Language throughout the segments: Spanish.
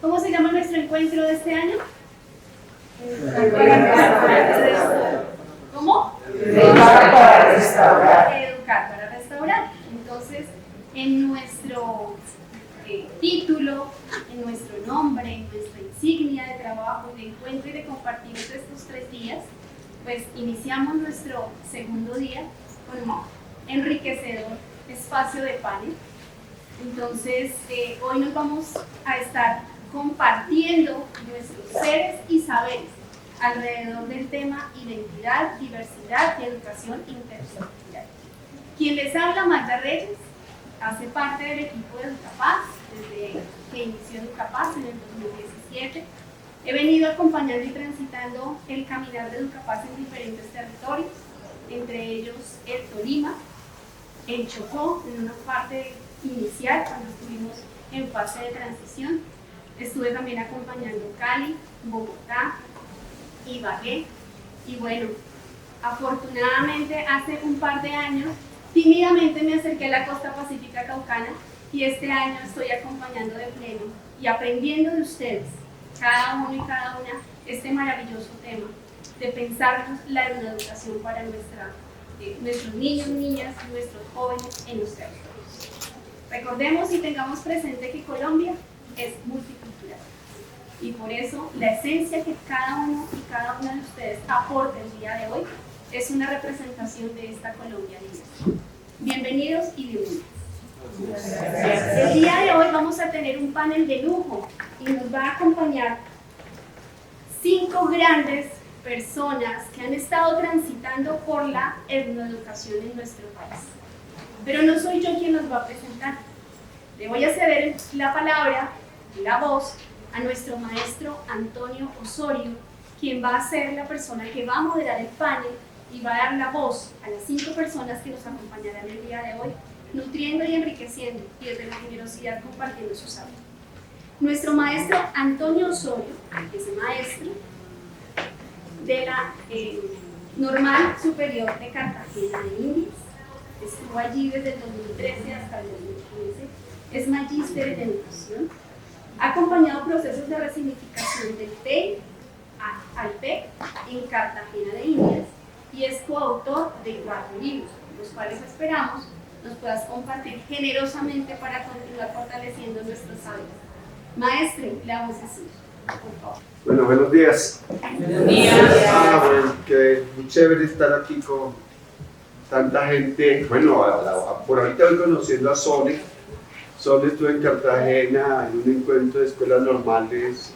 ¿Cómo se llama nuestro encuentro de este año? ¿Cómo? Educar para restaurar. Educar para restaurar. Entonces, en nuestro título, en nuestro nombre, en nuestra insignia de trabajo, de encuentro y de compartir estos 3 días, pues iniciamos nuestro segundo día con un enriquecedor espacio de panel. Entonces, hoy nos vamos a estar compartiendo nuestros seres y saberes alrededor del tema identidad, diversidad y educación intersectorial. Quien les habla, Magda Reyes, hace parte del equipo de Educapaz desde que inició Educapaz en el 2017. He venido acompañando y transitando el caminar de Educapaz en diferentes territorios, entre ellos el Tolima, el Chocó, en una parte inicial cuando estuvimos en fase de transición. Estuve también acompañando Cali, Bogotá, Ibagué, y bueno, afortunadamente hace un par de años tímidamente me acerqué a la costa pacífica caucana y este año estoy acompañando de pleno y aprendiendo de ustedes, cada uno y cada una, este maravilloso tema de pensar la educación para nuestros niños, niñas, nuestros jóvenes en los territorios. Recordemos y tengamos presente que Colombia es multicultural y por eso la esencia que cada uno y cada una de ustedes aporta el día de hoy es una representación de esta Colombia diversa. Bienvenidos y bienvenidas. El día de hoy vamos a tener un panel de lujo y nos va a acompañar 5 grandes personas que han estado transitando por la etnoeducación en nuestro país. Pero no soy yo quien nos va a presentar. Le voy a ceder la palabra, la voz, a nuestro maestro Antonio Osorio, quien va a ser la persona que va a moderar el panel y va a dar la voz a las 5 personas que nos acompañarán el día de hoy, nutriendo y enriqueciendo y desde la generosidad compartiendo sus saberes. Nuestro maestro Antonio Osorio es maestro de la Normal Superior de Cartagena de Indias, estuvo allí desde el 2013 hasta el 2015, es magíster en educación, ha acompañado procesos de resignificación del TEI al PEC en Cartagena de Indias y es coautor de 4 libros, los cuales esperamos nos puedas compartir generosamente para continuar fortaleciendo nuestros saberes. Maestre, la voz es suya, por favor. Bueno, buenos días. Buenos días. Bueno, que muy chévere estar aquí con tanta gente. Bueno, por ahorita voy conociendo a Sole. Sole estuvo en Cartagena en un encuentro de escuelas normales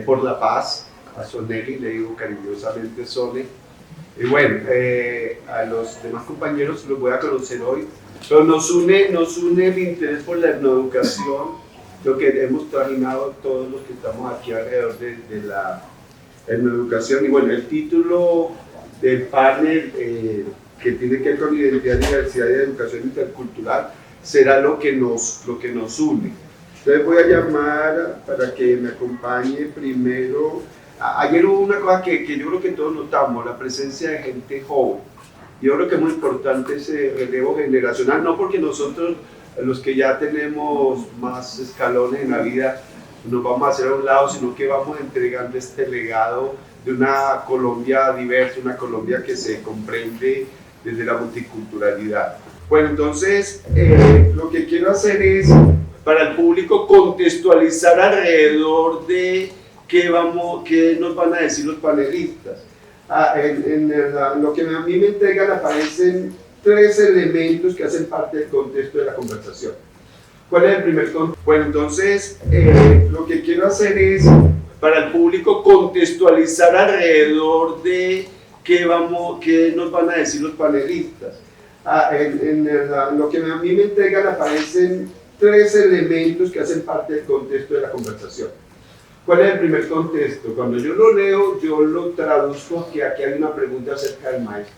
por la paz. A Soneli le digo cariñosamente Sole. Y bueno, a los demás compañeros los voy a conocer hoy. Pero nos une el interés por la etnoeducación, lo que hemos trajinado todos los que estamos aquí alrededor de la etnoeducación. Y bueno, el título del panel que tiene que ver con identidad, diversidad y educación intercultural será lo que nos une. Entonces voy a llamar para que me acompañe primero. Ayer hubo una cosa que yo creo que todos notamos, la presencia de gente joven. Yo creo que es muy importante ese relevo generacional, no porque nosotros, los que ya tenemos más escalones en la vida, nos vamos a hacer a un lado, sino que vamos entregando este legado de una Colombia diversa, una Colombia que se comprende desde la multiculturalidad. Bueno, entonces lo que quiero hacer es, para el público, contextualizar alrededor de qué nos van a decir los panelistas. Lo que a mí me entregan aparecen 3 elementos que hacen parte del contexto de la conversación. ¿Cuál es el primer contexto? Bueno, entonces lo que quiero hacer es, para el público, contextualizar alrededor de qué nos van a decir los panelistas. Lo que a mí me entregan aparecen 3 elementos que hacen parte del contexto de la conversación. ¿Cuál es el primer contexto? Cuando yo lo leo, yo lo traduzco que aquí hay una pregunta acerca del maestro,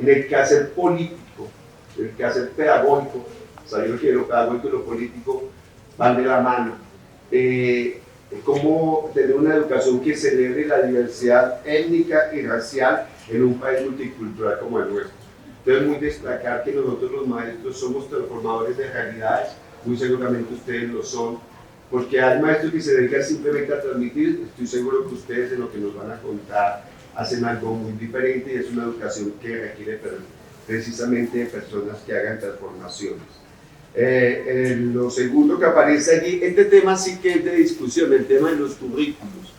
en el quehacer político, en el quehacer pedagógico. O sea, yo creo que lo pedagógico y lo político van de la mano. Cómo tener una educación que celebre la diversidad étnica y racial en un país multicultural como el nuestro. Entonces, muy destacar que nosotros los maestros somos transformadores de realidades, muy seguramente ustedes lo son, porque hay maestros que se dedican simplemente a transmitir. Estoy seguro que ustedes en lo que nos van a contar hacen algo muy diferente, y es una educación que requiere precisamente de personas que hagan transformaciones. Lo segundo que aparece allí, este tema sí que es de discusión, el tema de los currículos.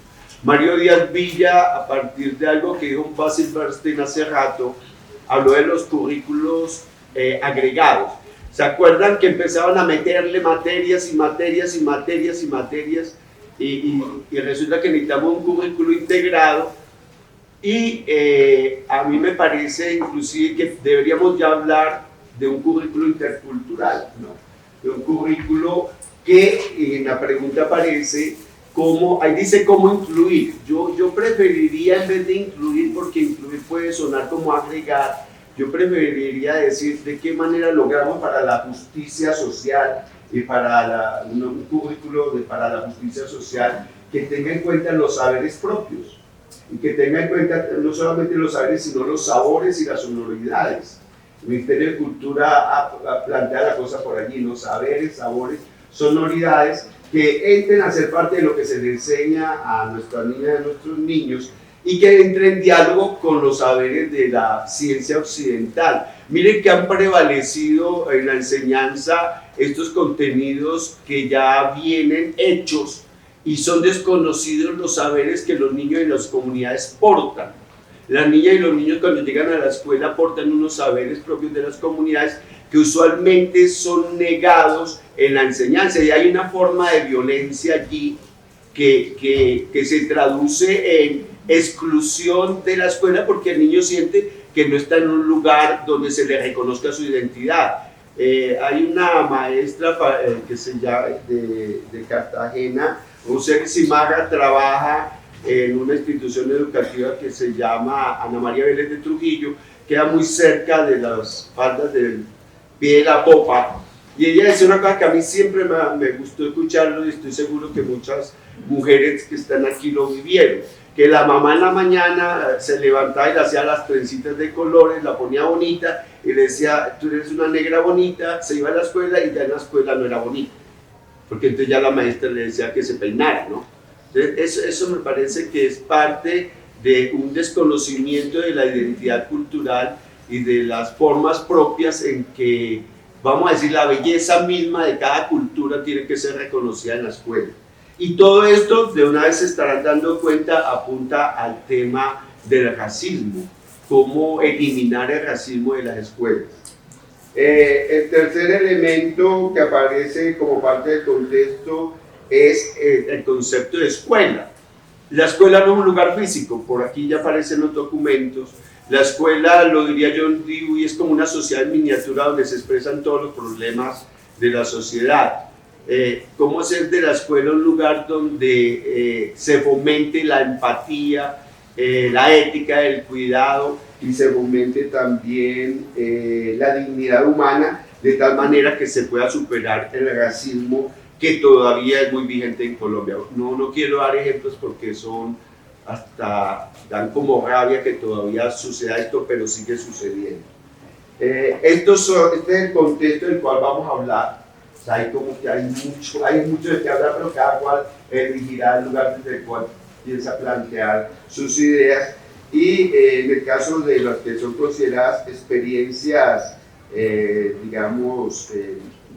Mario Díaz Villa, a partir de algo que dijo Basil Bernstein hace rato, habló de los currículos agregados. ¿Se acuerdan que empezaban a meterle materias y materias y materias y materias? Y resulta que necesitamos un currículo integrado, y a mí me parece inclusive que deberíamos ya hablar de un currículo intercultural, ¿no? De un currículo que en la pregunta aparece cómo, ahí dice cómo incluir. Yo preferiría, en vez de incluir, porque incluir puede sonar como agregar, yo preferiría decir de qué manera logramos para la justicia social y para un currículo para la justicia social que tenga en cuenta los saberes propios, y que tenga en cuenta no solamente los saberes, sino los sabores y las sonoridades. El Ministerio de Cultura plantea la cosa por allí, los saberes, sabores, sonoridades, que entren a ser parte de lo que se le enseña a nuestras niñas y a nuestros niños, y que entre en diálogo con los saberes de la ciencia occidental. Miren que han prevalecido en la enseñanza estos contenidos que ya vienen hechos, y son desconocidos los saberes que los niños y las comunidades portan. Las niñas y los niños cuando llegan a la escuela portan unos saberes propios de las comunidades que usualmente son negados en la enseñanza, y hay una forma de violencia allí que se traduce en exclusión de la escuela, porque el niño siente que no está en un lugar donde se le reconozca su identidad. Hay una maestra que se llama de Cartagena, José Simaga, trabaja en una institución educativa que se llama Ana María Vélez de Trujillo, queda muy cerca de las faldas del pie de la popa, y ella decía una cosa que a mí siempre me gustó escucharlo, y estoy seguro que muchas mujeres que están aquí lo vivieron, que la mamá en la mañana se levantaba y le hacía las trencitas de colores, la ponía bonita y le decía, tú eres una negra bonita, se iba a la escuela y ya en la escuela no era bonita, porque entonces ya la maestra le decía que se peinara, ¿no? Entonces eso me parece que es parte de un desconocimiento de la identidad cultural y de las formas propias en que, vamos a decir, la belleza misma de cada cultura tiene que ser reconocida en la escuela. Y todo esto, de una vez se estarán dando cuenta, apunta al tema del racismo, cómo eliminar el racismo de las escuelas. El tercer elemento que aparece como parte del contexto es el concepto de escuela. La escuela no es un lugar físico, por aquí ya aparecen los documentos. La escuela, lo diría John Dewey, es como una sociedad en miniatura donde se expresan todos los problemas de la sociedad. ¿Cómo hacer de la escuela un lugar donde se fomente la empatía, la ética, el cuidado, y se fomente también la dignidad humana, de tal manera que se pueda superar el racismo que todavía es muy vigente en Colombia? No quiero dar ejemplos porque son hasta dan como rabia que todavía suceda esto, pero sigue sucediendo. Este es el contexto del cual vamos a hablar. O sea, hay mucho de qué hablar, pero cada cual elegirá el lugar desde el cual piensa plantear sus ideas. Y en el caso de las que son consideradas experiencias, digamos,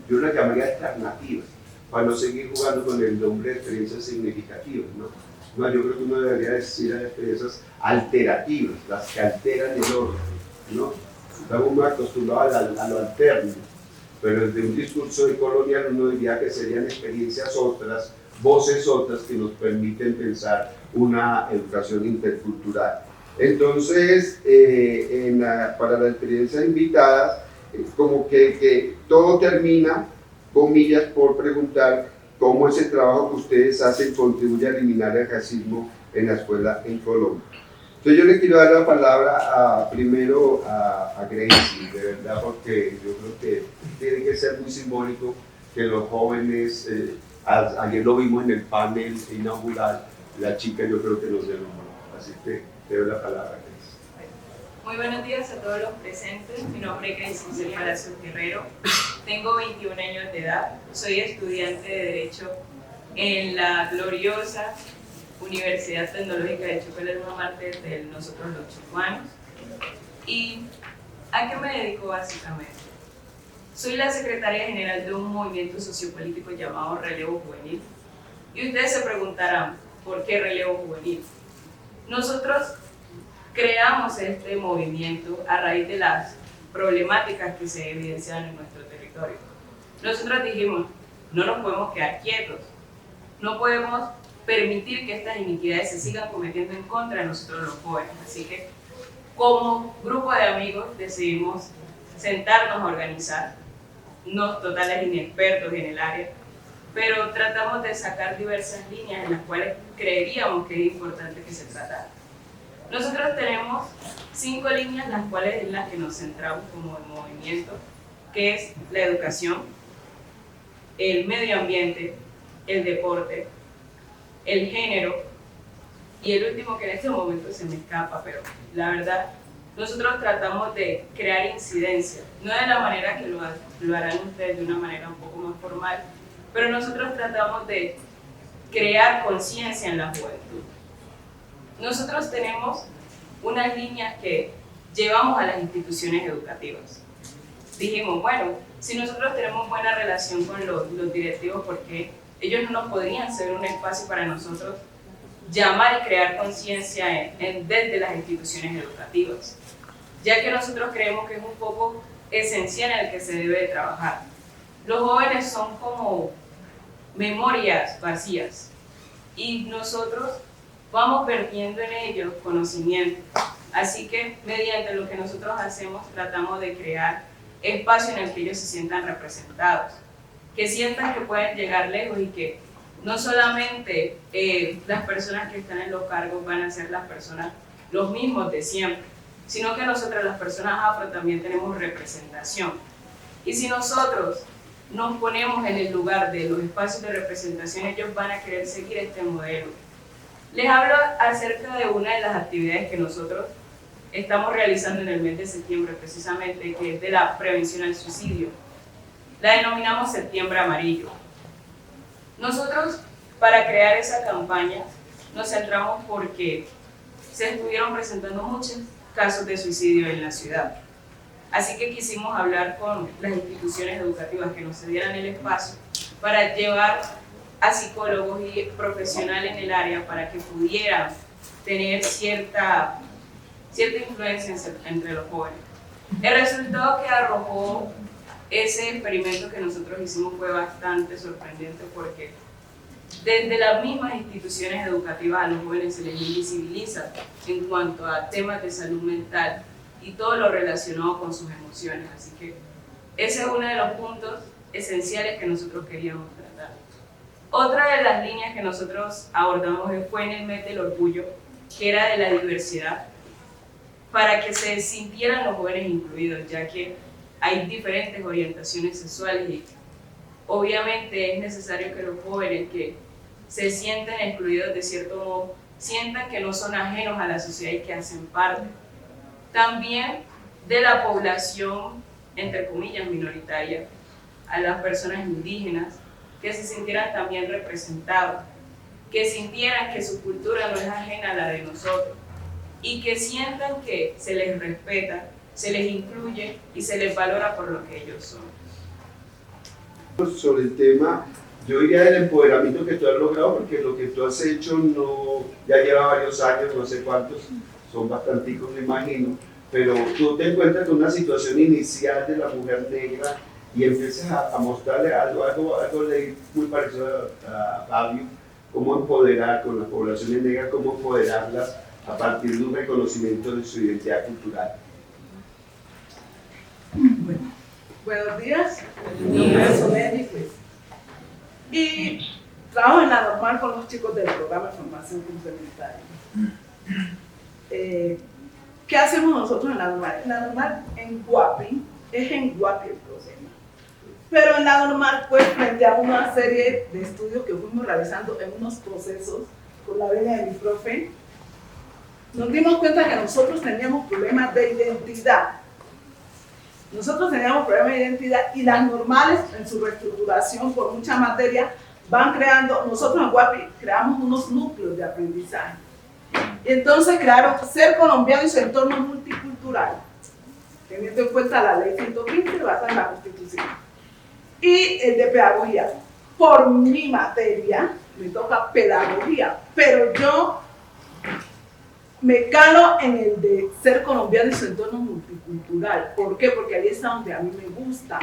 yo las llamaría alternativas, para no seguir jugando con el nombre de experiencias significativas, ¿no? No, yo creo que uno debería decir experiencias alterativas, las que alteran el orden, ¿no? Estamos muy acostumbrados a lo alterno, pero desde un discurso de colonial uno diría que serían experiencias otras, voces otras que nos permiten pensar una educación intercultural. Entonces, para la experiencia invitada, como que todo termina, comillas, por preguntar cómo ese trabajo que ustedes hacen contribuye a eliminar el racismo en la escuela en Colombia. Entonces yo le quiero dar la palabra primero a Gracie, de verdad, porque yo creo que tiene que ser muy simbólico que los jóvenes, ayer lo vimos en el panel inaugural, la chica yo creo que nos dé el nombre, así que te doy la palabra, Gracie. Muy buenos días a todos los presentes. Mi nombre es Gracie Palacios Guerrero. Tengo 21 años de edad. Soy estudiante de Derecho en la gloriosa Universidad Tecnológica de Chocó, Alma Mater de nosotros los chocuanos. ¿Y a qué me dedico básicamente? Soy la secretaria general de un movimiento sociopolítico llamado Relevo Juvenil. Y ustedes se preguntarán, ¿por qué Relevo Juvenil? Nosotros creamos este movimiento a raíz de las problemáticas que se evidencian en nuestro territorio. Nosotros dijimos, no nos podemos quedar quietos, no podemos permitir que estas iniquidades se sigan cometiendo en contra de nosotros los jóvenes. Así que, como grupo de amigos, decidimos sentarnos a organizar, no totales inexpertos en el área, pero tratamos de sacar diversas líneas en las cuales creeríamos que es importante que se tratara. Nosotros tenemos 5 líneas las cuales en las que nos centramos como movimiento, que es la educación, el medio ambiente, el deporte, el género y el último que en este momento se me escapa, pero la verdad nosotros tratamos de crear incidencia, no de la manera que lo harán ustedes de una manera un poco más formal, pero nosotros tratamos de crear conciencia en la juventud. Nosotros tenemos unas líneas que llevamos a las instituciones educativas. Dijimos, bueno, si nosotros tenemos buena relación con los directivos, ¿por qué ellos no nos podrían ser un espacio para nosotros llamar y crear conciencia desde las instituciones educativas? Ya que nosotros creemos que es un poco esencial en el que se debe de trabajar. Los jóvenes son como memorias vacías y nosotros vamos perdiendo en ellos conocimiento. Así que mediante lo que nosotros hacemos tratamos de crear espacios en el que ellos se sientan representados, que sientan que pueden llegar lejos y que no solamente las personas que están en los cargos van a ser las personas los mismos de siempre, sino que nosotras las personas afro también tenemos representación. Y si nosotros nos ponemos en el lugar de los espacios de representación, ellos van a querer seguir este modelo. Les hablo acerca de una de las actividades que nosotros estamos realizando en el mes de septiembre, precisamente, que es de la prevención al suicidio. La denominamos Septiembre Amarillo. Nosotros, para crear esa campaña, nos centramos porque se estuvieron presentando muchos casos de suicidio en la ciudad. Así que quisimos hablar con las instituciones educativas que nos cedieran el espacio para llevar a psicólogos y profesionales en el área para que pudieran tener cierta influencia entre los jóvenes. El resultado que arrojó ese experimento que nosotros hicimos fue bastante sorprendente porque desde las mismas instituciones educativas a los jóvenes se les invisibiliza en cuanto a temas de salud mental y todo lo relacionado con sus emociones. Así que ese es uno de los puntos esenciales que nosotros queríamos tratar. Otra de las líneas que nosotros abordamos fue en el mes del orgullo, que era de la diversidad, para que se sintieran los jóvenes incluidos, ya que hay diferentes orientaciones sexuales y obviamente es necesario que los jóvenes que se sienten excluidos de cierto modo sientan que no son ajenos a la sociedad y que hacen parte. También de la población, entre comillas, minoritaria, a las personas indígenas, que se sintieran también representados, que sintieran que su cultura no es ajena a la de nosotros y que sientan que se les respeta, se les incluye y se les valora por lo que ellos son. Sobre el tema, yo diría del empoderamiento que tú has logrado, porque lo que tú has hecho ya lleva varios años, no sé cuántos, son bastanticos me imagino, pero tú te encuentras con una situación inicial de la mujer negra y empiezas a mostrarle algo muy parecido a Fabio, cómo empoderar con las poblaciones negras, cómo empoderarlas a partir de un reconocimiento de su identidad cultural. Bueno, buenos días. Mi nombre es Soledad pues. Y trabajo en la normal con los chicos del programa de formación complementaria. ¿Qué hacemos nosotros en la normal? En la normal, en Guapi, es en Guapi el problema. Pero en la normal, pues, frente a una serie de estudios que fuimos realizando en unos procesos, con la venia de mi profe, nos dimos cuenta que nosotros teníamos problemas de identidad. Nosotros teníamos problemas de identidad y las normales en su reestructuración por mucha materia van creando, nosotros en Guapi creamos unos núcleos de aprendizaje. Entonces crearon Ser Colombiano y su entorno multicultural, teniendo en cuenta la ley 115 basada en la Constitución. Y el de pedagogía. Por mi materia me toca pedagogía, pero yo me calo en el de Ser Colombiano y su entorno multicultural. ¿Por qué? Porque ahí está donde a mí me gusta.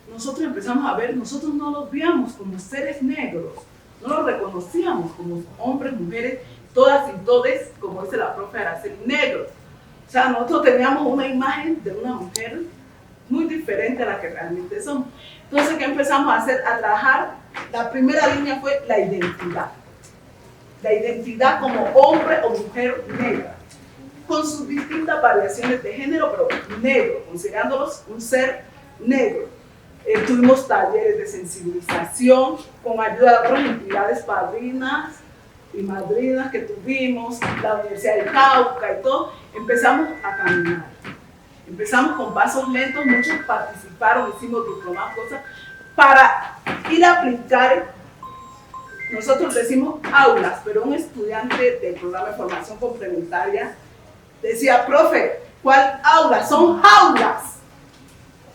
Nosotros empezamos a ver, nosotros no los veíamos como seres negros, no los reconocíamos como hombres, mujeres, todas y todes, como dice la profe Araceli, negros. O sea, nosotros teníamos una imagen de una mujer muy diferente a la que realmente somos. Entonces, ¿qué empezamos a hacer? A trabajar. La primera línea fue la identidad. La identidad como hombre o mujer negra, con sus distintas variaciones de género, pero negro, considerándolos un ser negro. Tuvimos talleres de sensibilización con ayuda de otras entidades padrinas y madrinas que tuvimos, la Universidad de Cauca y todo. Empezamos a caminar. Empezamos con pasos lentos, muchos participaron, hicimos diplomados, cosas, para ir a aplicar. Nosotros decimos aulas, pero un estudiante del programa de formación complementaria decía, profe, ¿cuál aula? Son jaulas.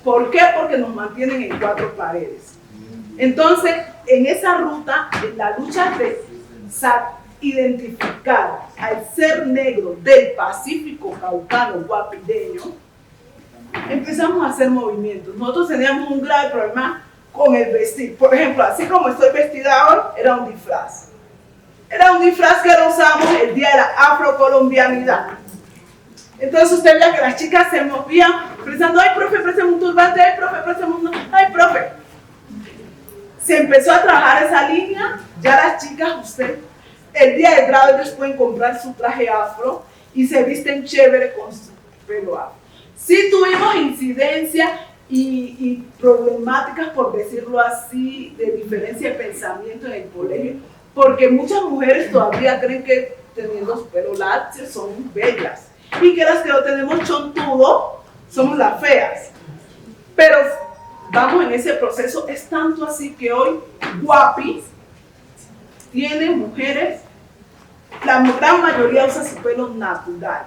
¿Por qué? Porque nos mantienen en 4 paredes. Entonces, en esa ruta, en la lucha de identificar al ser negro del Pacífico caucano guapireño, empezamos a hacer movimientos. Nosotros teníamos un grave problema con el vestir. Por ejemplo, así como estoy vestida ahora, era un disfraz. Era un disfraz que lo usamos el día de la afrocolombianidad. Entonces usted veía que las chicas se movían pensando, ay, profe, préstame un turbante, ay, profe, préstame un... ay, profe. Se empezó a trabajar esa línea, ya las chicas, usted, el día del grado ellos pueden comprar su traje afro y se visten chévere con su pelo afro. Sí tuvimos incidencia y problemáticas, por decirlo así, de diferencia de pensamiento en el colegio, porque muchas mujeres todavía creen que teniendo su pelo lacio son bellas, y que las que lo tenemos chontudo somos las feas. Pero vamos en ese proceso, es tanto así que hoy Guapi tiene mujeres, la gran mayoría usa su pelo natural,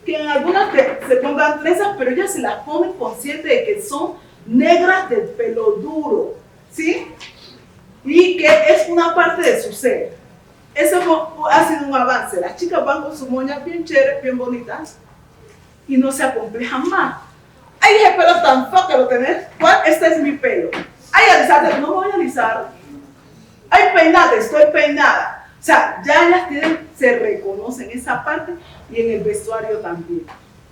que en algunas se pongan trenzas, pero ellas se las ponen conscientes de que son negras del pelo duro, ¿sí? Y que es una parte de su ser. Eso ha sido un avance. Las chicas van con sus moñas bien chéveres, bien bonitas, y no se acomplejan más. Ay, ese pelo tan feo que lo tenés. ¿Cuál? Este es mi pelo. Ay, alisarte, no me voy a alisar. Ay, peinate, estoy peinada. O sea, ya ellas se reconocen esa parte, y en el vestuario también.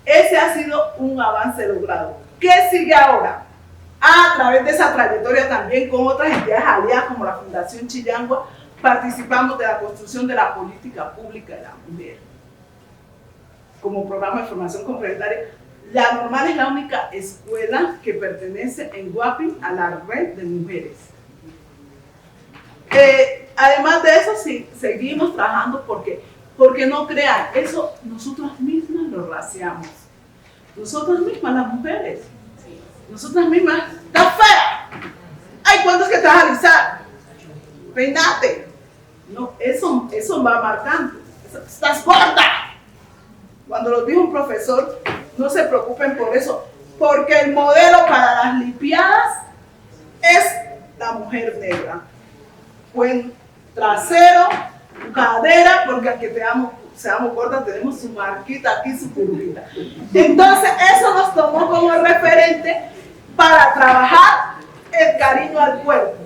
Ese ha sido un avance logrado. ¿Qué sigue ahora? A través de esa trayectoria también con otras entidades aliadas como la Fundación Chillangua, participamos de la construcción de la política pública de la mujer. Como programa de formación complementaria, La Normal es la única escuela que pertenece en Guapi a la red de mujeres. Además de eso, sí, seguimos trabajando porque no crean, eso nosotras mismas lo raciamos. Nosotras mismas, las mujeres. Nosotras mismas, ¡estás fea! ¡Ay, cuándo es que te vas a alisar! ¡Peinate! No, eso va marcando. ¡Estás gorda! Cuando lo dijo un profesor, no se preocupen por eso, porque el modelo para las limpiadas es la mujer negra. Buen trasero, cadera, porque aunque seamos gordas, tenemos su marquita aquí, su curvita. Entonces, eso nos tomó como referente para trabajar el cariño al cuerpo.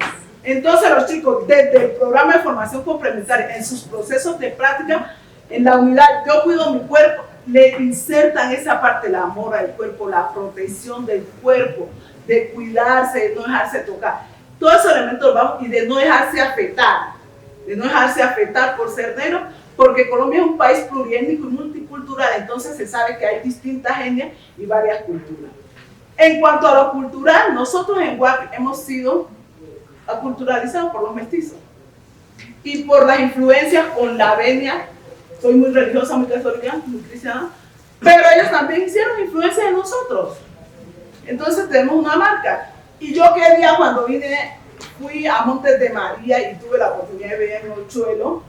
Entonces, los chicos, desde el programa de formación complementaria, en sus procesos de práctica, en la unidad Yo Cuido Mi Cuerpo, le insertan esa parte, el amor al cuerpo, la protección del cuerpo, de cuidarse, de no dejarse tocar. Todos esos elementos vamos, y de no dejarse afectar por ser negro, porque Colombia es un país pluriétnico y multicultural, entonces se sabe que hay distintas etnias y varias culturas. En cuanto a lo cultural, nosotros en Guapi hemos sido aculturalizados por los mestizos y por las influencias con la venia. Soy muy religiosa, muy católica, muy cristiana, pero ellos también hicieron influencia en nosotros. Entonces tenemos una marca. Y yo quería, cuando fui a Montes de María y tuve la oportunidad de ver en Mochuelo,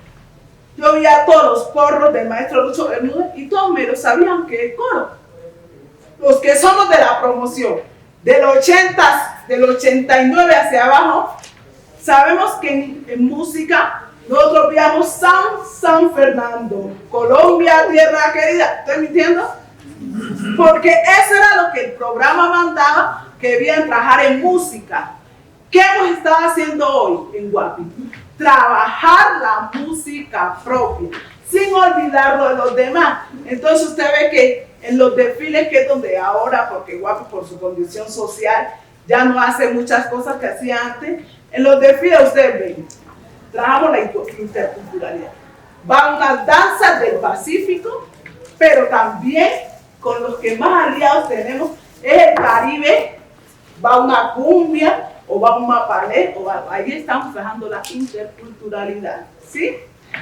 yo vi a todos los porros del maestro Lucho Bermúdez y todos me lo sabían que el coro. Los que somos de la promoción, del 89 hacia abajo, sabemos que en música nosotros veíamos San Fernando, Colombia, tierra querida. ¿Estoy mintiendo? Porque eso era lo que el programa mandaba, que debían trabajar en música. ¿Qué hemos estado haciendo hoy en Guapi? Trabajar la música propia, sin olvidarlo de los demás. Entonces usted ve que en los desfiles, que es donde ahora, porque Guapi por su condición social ya no hace muchas cosas que hacía antes, en los desfiles ustedes ven, trabajamos la interculturalidad. Van unas danzas del Pacífico, pero también con los que más aliados tenemos es el Caribe, va una cumbia, o va un mapalé, ahí estamos trabajando la interculturalidad, ¿sí?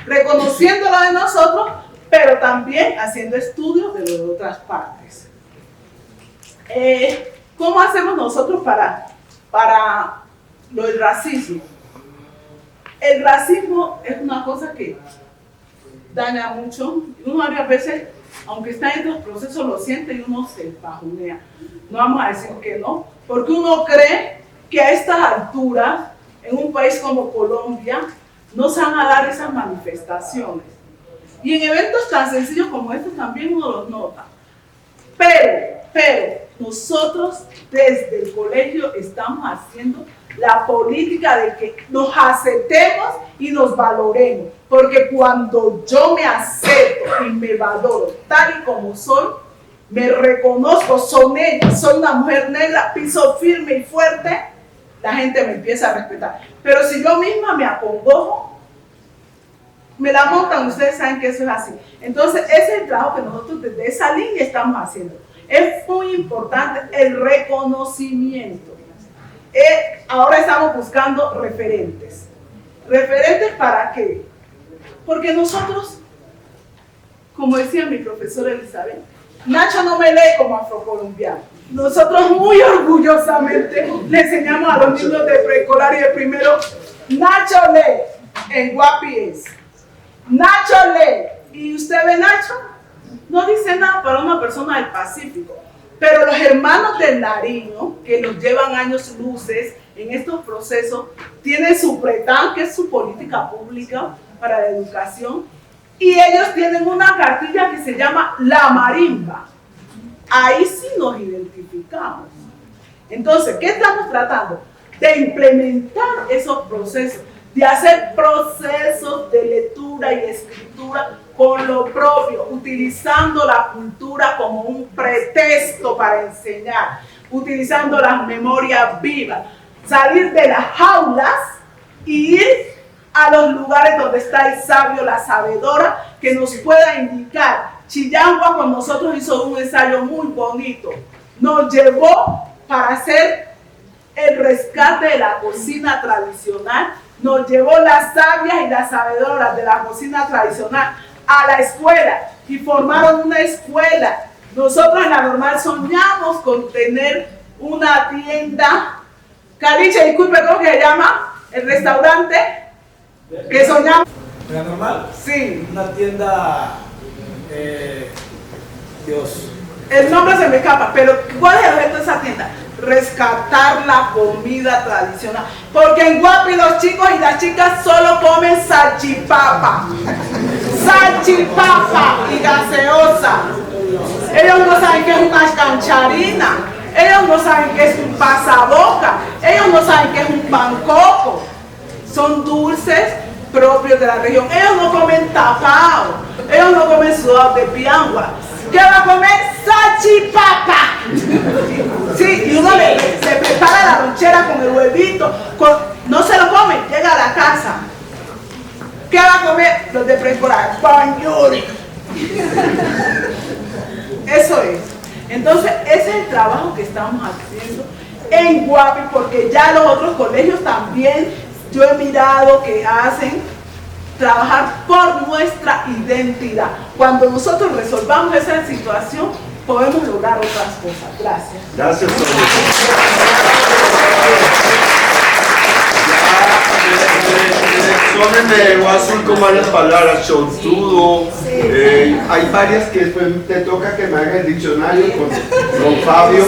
Reconociendo lo de nosotros, pero también haciendo estudios de lo de otras partes. ¿Cómo hacemos nosotros para lo del racismo? El racismo es una cosa que daña mucho, y uno varias veces, aunque está en estos procesos, lo siente y uno se bajonea. No vamos a decir que no, porque uno cree que a estas alturas, en un país como Colombia, no se van a dar esas manifestaciones. Y en eventos tan sencillos como estos también uno los nota. Pero nosotros desde el colegio estamos haciendo la política de que nos aceptemos y nos valoremos. Porque cuando yo me acepto y me valoro tal y como soy, me reconozco, soy una mujer negra, piso firme y fuerte, la gente me empieza a respetar. Pero si yo misma me acongojo, me la montan, ustedes saben que eso es así. Entonces, ese es el trabajo que nosotros desde esa línea estamos haciendo. Es muy importante el reconocimiento. Ahora estamos buscando referentes. ¿Referentes para qué? Porque nosotros, como decía mi profesora Elizabeth, Nacho no me lee como afrocolombiano. Nosotros muy orgullosamente le enseñamos a los niños de preescolar y de primero, Nacho lee, en Guapi es. Nacho lee, y usted ve Nacho, no dice nada para una persona del Pacífico. Pero los hermanos del Nariño, que nos llevan años luces en estos procesos, tienen su PRETAN, que es su política pública para la educación, y ellos tienen una cartilla que se llama La Marimba. Ahí sí nos identificamos. Entonces, ¿qué estamos tratando? De implementar esos procesos, de hacer procesos de lectura y escritura con lo propio, utilizando la cultura como un pretexto para enseñar, utilizando las memorias vivas, salir de las jaulas y ir a los lugares donde está el sabio, la sabedora, que nos pueda indicar. Chillangua con nosotros hizo un ensayo muy bonito, nos llevó para hacer el rescate de la cocina tradicional, nos llevó las sabias y las sabedoras de la cocina tradicional a la escuela y formaron una escuela. Nosotros en la normal soñamos con tener una tienda. Caliche, disculpe, ¿cómo que se llama? El restaurante que soñamos. ¿En la normal? Sí. Una tienda, Dios. El nombre se me escapa, pero ¿cuál es el objeto de esa tienda? Rescatar la comida tradicional. Porque en Guapi los chicos y las chicas solo comen salchipapa. Salchipapa y gaseosa. Ellos no saben qué es una cancharina. Ellos no saben qué es un pasaboca. Ellos no saben qué es un pancoco. Son dulces propios de la región. Ellos no comen tapao. Ellos no comen sudado de piangua. ¿Qué va a comer? Salchipapa. Sí, y uno se prepara la lonchera con el huevito. No se lo come, llega a la casa. ¿Qué va a comer? Los de preescolar. Pañuri. Eso es. Entonces, ese es el trabajo que estamos haciendo en Guapi, porque ya los otros colegios también, yo he mirado que hacen trabajar por nuestra identidad. Cuando nosotros resolvamos esa situación, podemos lograr otras cosas. Gracias. Gracias, Sonia. Sones me dejó azul con varias palabras, chontudo. Hay varias que después te toca que me haga el diccionario con Fabio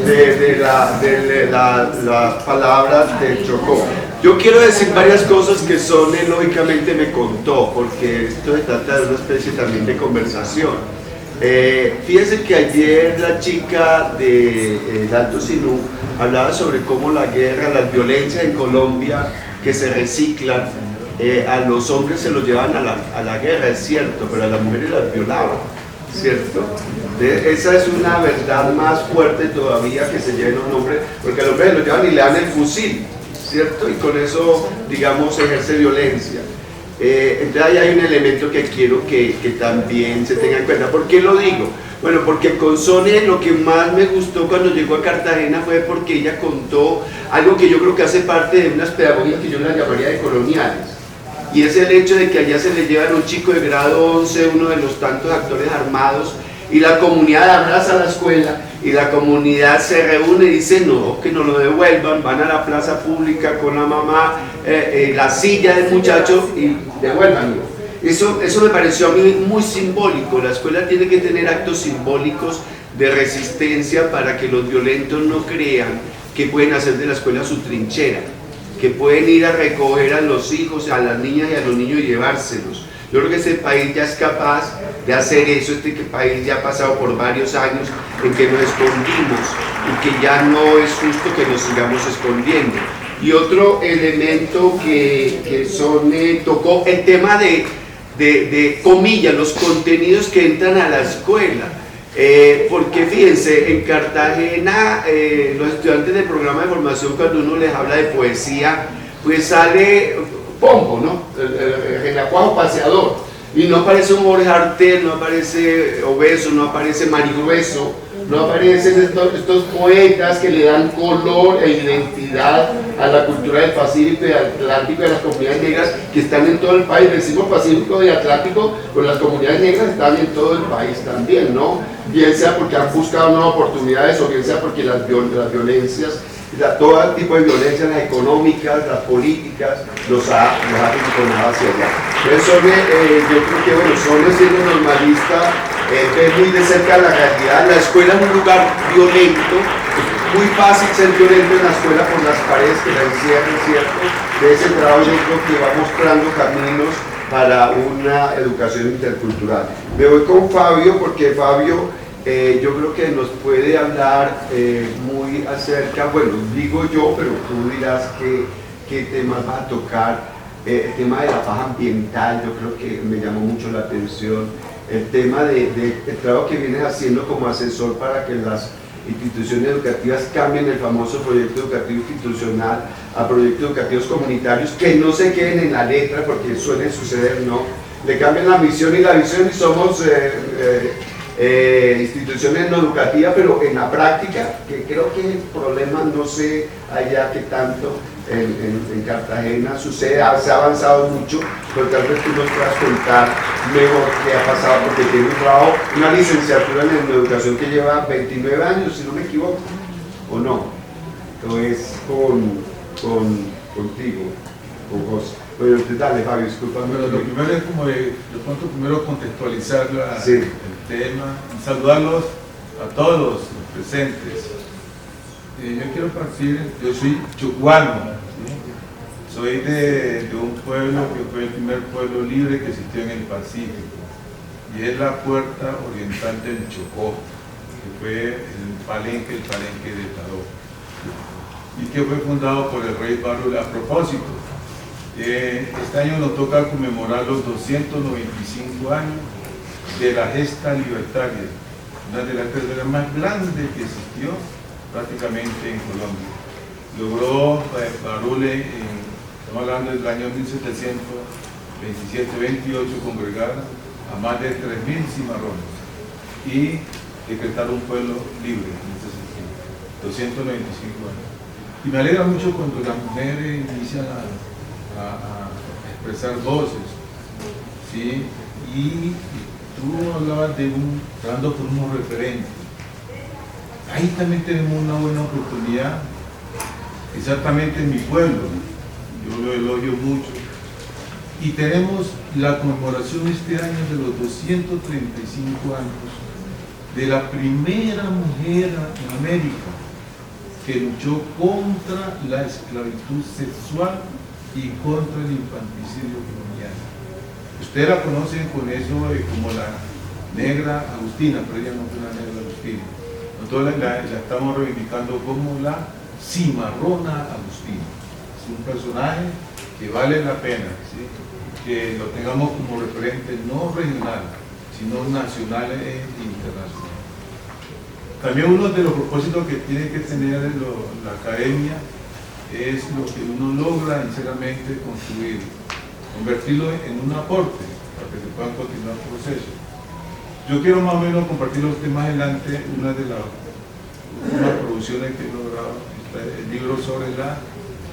de las palabras del Chocó. Yo quiero decir varias cosas que Sone lógicamente me contó, porque esto se trata de una especie también de conversación. Fíjense que ayer la chica de Alto Sinú hablaba sobre cómo la guerra, las violencias en Colombia que se reciclan, a los hombres se los llevan a la guerra, es cierto, pero a las mujeres las violaban, ¿cierto? Esa es una verdad más fuerte todavía, que se lleven a un hombre, porque al hombre se lo llevan y le dan el fusil, ¿cierto? Y con eso, digamos, ejerce violencia. Entonces ahí hay un elemento que quiero que también se tenga en cuenta. ¿Por qué lo digo? Bueno, porque con Sonia lo que más me gustó cuando llegó a Cartagena fue porque ella contó algo que yo creo que hace parte de unas pedagogías que yo las llamaría de coloniales, y es el hecho de que allá se le llevan a un chico de grado 11, uno de los tantos actores armados, y la comunidad abraza a la escuela y la comunidad se reúne y dice no, que no lo devuelvan, van a la plaza pública con la mamá, la silla del muchacho y devuélvanlo. Eso me pareció a mí muy simbólico. La escuela tiene que tener actos simbólicos de resistencia para que los violentos no crean que pueden hacer de la escuela su trinchera, que pueden ir a recoger a los hijos, a las niñas y a los niños y llevárselos. Yo creo que este país ya es capaz de hacer eso. Este país ya ha pasado por varios años en que nos escondimos y que ya no es justo que nos sigamos escondiendo. Y otro elemento que tocó el tema de comillas, los contenidos que entran a la escuela. Porque fíjense, en Cartagena los estudiantes del programa de formación, cuando uno les habla de poesía, pues sale Pombo, ¿no? El renacuajo paseador, y no aparece un Jorge Artel, no aparece Obeso, no aparece Marigrueso, no aparecen estos poetas que le dan color e identidad a la cultura del Pacífico y Atlántico, de las comunidades negras que están en todo el país. Decimos Pacífico y Atlántico, pero las comunidades negras están en todo el país también, ¿no? Bien sea porque han buscado nuevas oportunidades o bien sea porque las violencias, todo tipo de violencias, las económicas, las políticas, los ha impugnado hacia allá. Entonces, yo creo que, bueno, Sone, siendo normalista, ve muy de cerca la realidad. La escuela es un lugar violento, es muy fácil ser violento en la escuela por las paredes que la encierran, ¿cierto? De ese trabajo yo creo que va mostrando caminos para una educación intercultural. Me voy con Fabio, porque Fabio yo creo que nos puede hablar muy acerca, bueno, digo yo, pero tú dirás qué temas va a tocar. El tema de la paz ambiental, yo creo que me llamó mucho la atención. El tema del trabajo que vienes haciendo como asesor para que las instituciones educativas cambien el famoso proyecto educativo institucional a proyectos educativos comunitarios, que no se queden en la letra, porque suele suceder, ¿no? Le cambian la misión y la visión y somos instituciones no educativas, pero en la práctica, que creo que el problema no sé allá que tanto en Cartagena sucede, se ha avanzado mucho, pero tal vez tú nos puedas contar mejor qué ha pasado, porque tiene un trabajo, una licenciatura en educación que lleva 29 años, si no me equivoco, o no, entonces contigo, con José. Bueno, dale, Fabio, discúlpame. Bueno, lo primero es como de pronto primero contextualizar sí, el tema y saludarlos a todos los presentes. Yo quiero partir, yo soy chocuano, ¿sí? Soy de un pueblo que fue el primer pueblo libre que existió en el Pacífico, y es la puerta oriental del Chocó, que fue el palenque de Tadó, y que fue fundado por el rey Barule. A propósito, este año nos toca conmemorar los 295 años de la gesta libertaria, una de las guerras más grandes que existió prácticamente en Colombia. Logró Barule, estamos hablando del año 1727-28, congregar a más de 3.000 cimarrones y decretar un pueblo libre en ese sentido, 295 años. Y me alegra mucho cuando las mujeres inician a expresar voces, ¿sí? Y tú hablabas hablando por unos referentes. Ahí también tenemos una buena oportunidad exactamente en mi pueblo, yo lo elogio mucho, y tenemos la conmemoración este año de los 235 años de la primera mujer en América que luchó contra la esclavitud sexual y contra el infanticidio colonial. Ustedes la conocen con eso como la negra Agustina, pero ella no fue la negra Agustina. Nosotros la estamos reivindicando como la cimarrona Agustina. Es un personaje que vale la pena, ¿sí?, que lo tengamos como referente no regional, sino nacional e internacional. También uno de los propósitos que tiene que tener la academia es lo que uno logra sinceramente construir, convertirlo en un aporte para que se puedan continuar el proceso. Yo quiero más o menos compartir usted más adelante una de las producciones que he logrado, el libro sobre la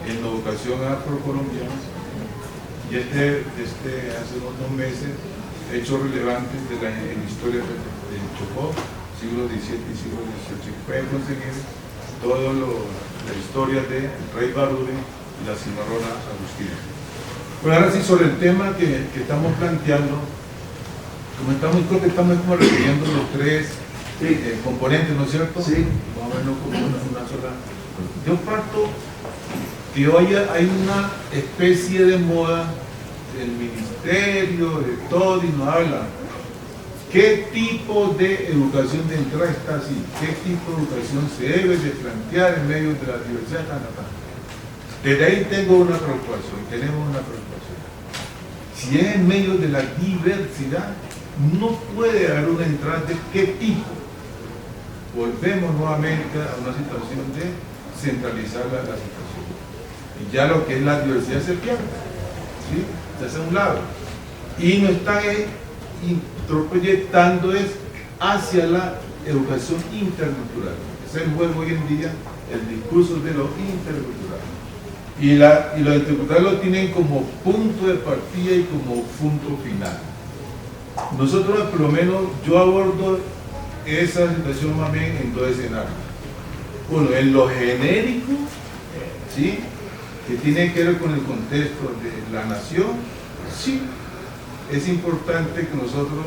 educación afrocolombiana, y hace unos meses, hechos relevantes de la historia del Chocó, siglo XVII y siglo XVIII. Pueden conseguir toda la historia de Rey Barure y la cimarrona Agustina. Bueno, ahora sí, sobre el tema que estamos planteando, creo que estamos como refiriendo los tres componentes, ¿no es cierto? Sí. Más o menos como una sola. Yo parto que hoy hay una especie de moda del ministerio, de todo, y nos habla qué tipo de educación de entrada está así, qué tipo de educación se debe de plantear en medio de la diversidad. Desde ahí tengo una preocupación, tenemos una preocupación. Si es en medio de la diversidad, no puede haber una entrada de qué tipo. Volvemos nuevamente a una situación de centralizar la situación. Y ya lo que es la diversidad se pierde, ¿sí?, se hace a un lado. Y nos está proyectando es hacia la educación intercultural. Es el juego hoy en día, el discurso de lo intercultural. Y lo intercultural lo tienen como punto de partida y como punto final. Nosotros, por lo menos, yo abordo esa situación más bien en dos escenarios. Uno, en lo genérico, ¿sí?, que tiene que ver con el contexto de la nación. Sí, es importante que nosotros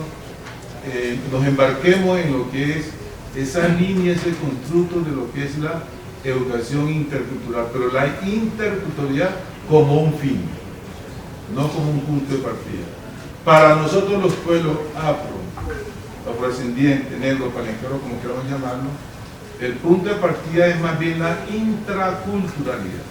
nos embarquemos en lo que es esa línea, ese constructo de lo que es la educación intercultural, pero la interculturalidad como un fin, no como un punto de partida. Para nosotros los pueblos afrodescendientes, negros, palenqueros, como queramos llamarlo, el punto de partida es más bien la intraculturalidad.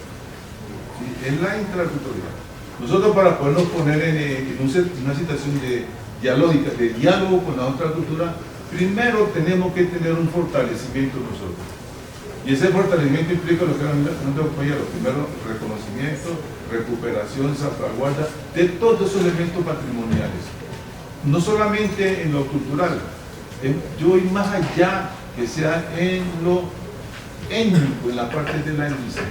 ¿Sí? Es la intraculturalidad. Nosotros, para podernos poner en una situación de diálogo con la otra cultura, primero tenemos que tener un fortalecimiento nosotros. Y ese fortalecimiento implica lo que era lo primero, reconocimiento, recuperación, salvaguarda de todos esos elementos patrimoniales. No solamente en lo cultural, yo voy más allá, que sea en lo étnico, en la parte de la etnicidad,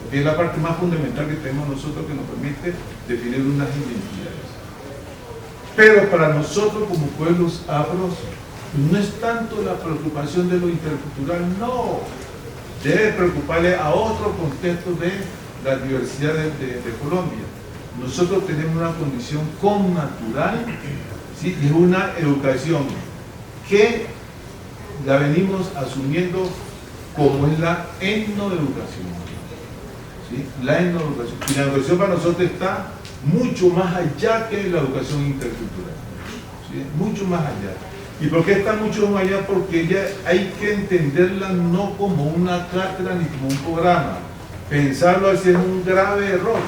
que es la parte más fundamental que tenemos nosotros, que nos permite definir unas identidades. Pero para nosotros como pueblos afros, no es tanto la preocupación de lo intercultural, no. Debe preocuparle a otro contexto de la diversidad de Colombia. Nosotros tenemos una condición connatural, ¿sí?, y es una educación que la venimos asumiendo como es la etnoeducación. ¿Sí? La etnoeducación. Y la educación para nosotros está mucho más allá que la educación intercultural. ¿Sí? Mucho más allá. ¿Y por qué está mucho más allá? Porque ella hay que entenderla no como una cátedra ni como un programa. Pensarlo así es un grave error.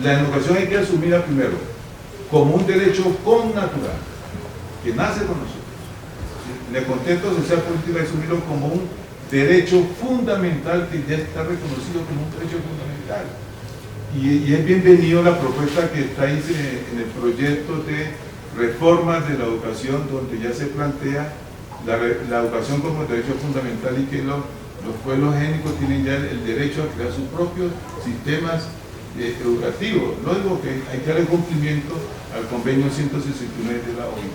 La educación hay que asumirla primero como un derecho connatural, que nace con nosotros. ¿Sí? En el contexto social político hay que asumirlo como un derecho fundamental que ya está reconocido como un derecho fundamental. Y es bienvenido la propuesta que está ahí en el proyecto de reformas de la educación, donde ya se plantea la educación como derecho fundamental y que los pueblos étnicos tienen ya el derecho a crear sus propios sistemas educativos. No digo que hay que darle cumplimiento al convenio 169 de la OIT.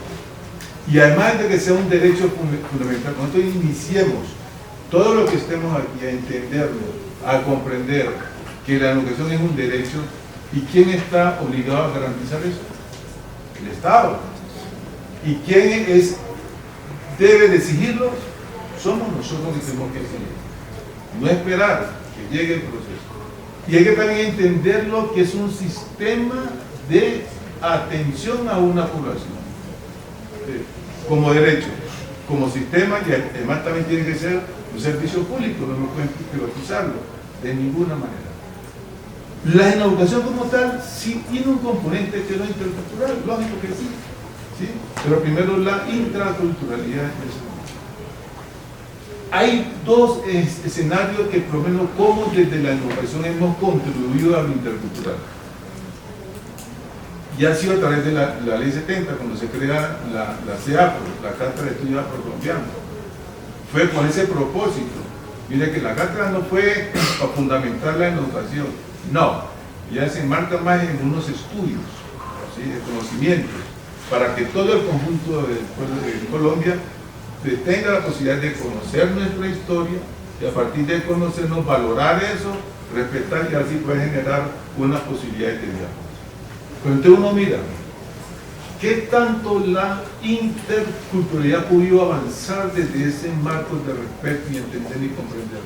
Y además de que sea un derecho fundamental, nosotros iniciemos todo lo que estemos aquí a entenderlo a comprender que la educación es un derecho. ¿Y quién está obligado a garantizar eso? El Estado. ¿Y quién debe de exigirlo? Somos nosotros que tenemos que exigir. No esperar que llegue el proceso. Y hay que también entender lo que es un sistema de atención a una población. Como derecho, como sistema, y además también tiene que ser un servicio público, no pueden privatizarlo de ninguna manera. La educación como tal sí tiene un componente que es lo intercultural, lógico que sí, ¿sí? Pero primero la intraculturalidad. Hay dos escenarios que por lo menos como desde la educación hemos contribuido a lo intercultural. Y ha sido a través de la ley 70, cuando se crea la CEAPRO, la Cátedra de Estudios Afrocolombianos. Fue con ese propósito. Mire que la cátedra no fue para fundamentarla en la educación, no, ya se enmarca más en unos estudios, ¿sí? De conocimientos, para que todo el conjunto del pueblo de Colombia tenga la posibilidad de conocer nuestra historia y a partir de conocernos, valorar eso, respetar y así puede generar una posibilidad de vida. Pero entonces uno mira, ¿qué tanto la interculturalidad ha podido avanzar desde ese marco de respeto y entender y comprender?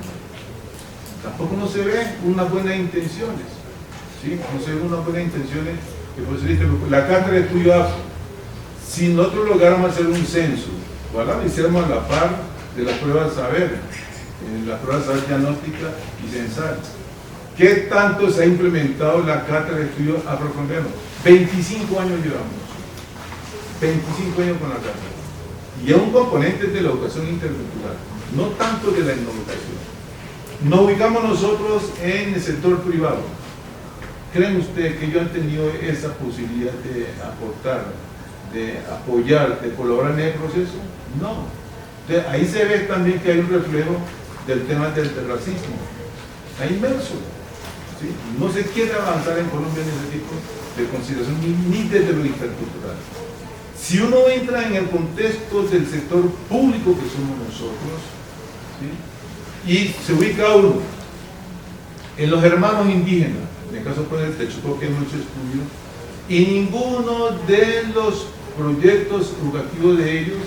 Tampoco no se ve unas buenas intenciones, ¿sí? No se ven unas buenas intenciones que por eso dice, la Cátedra de Estudios Afro, si nosotros lográramos hacer un censo, ojalá lo hiciéramos a la par de las pruebas de saber, las pruebas de saber diagnóstica y censal. ¿Qué tanto se ha implementado la Cátedra de Estudios Afrocolombianos? 25 años llevamos. 25 años con la cátedra. Y es un componente de la educación intercultural, no tanto de la educación. Nos ubicamos nosotros en el sector privado. ¿Creen ustedes que ellos han tenido esa posibilidad de aportar, de apoyar, de colaborar en el proceso? No. Entonces, ahí se ve también que hay un reflejo del tema del racismo. Está inmerso. ¿Sí? No se quiere avanzar en Colombia en ese tipo de consideración, ni desde lo intercultural. Si uno entra en el contexto del sector público que somos nosotros, ¿sí? Y se ubica uno en los hermanos indígenas, en el caso de Chocó, que hemos hecho estudios, y ninguno de los proyectos educativos de ellos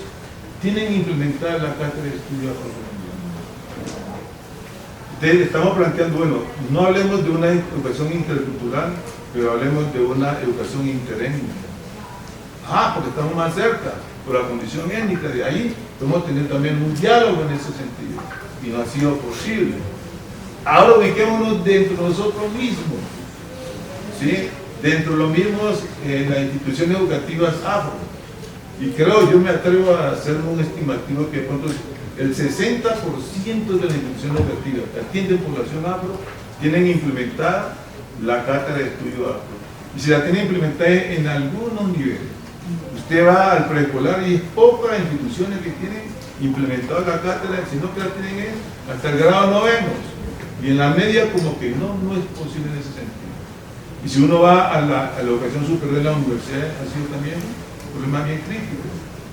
tienen implementada la Cátedra de Estudios Afrocolombianos. Entonces estamos planteando, bueno, no hablemos de una educación intercultural, pero hablemos de una educación interétnica. Porque estamos más cerca, por la condición étnica, de ahí podemos tener también un diálogo en ese sentido, y no ha sido posible. Ahora ubiquémonos dentro de nosotros mismos, ¿sí? Dentro de los mismos, las instituciones educativas afro, y creo, yo me atrevo a hacer un estimativo que el 60% de las instituciones educativas que atienden población afro tienen implementada la Cátedra de Estudios Afro, y si la tienen implementada en algunos niveles. Usted va al preescolar y es pocas instituciones que tienen implementada la cátedra, sino que la tienen hasta el grado noveno, y en la media como que no es posible en ese sentido. Y si uno va a la educación superior de la universidad, ha sido también un problema bien crítico.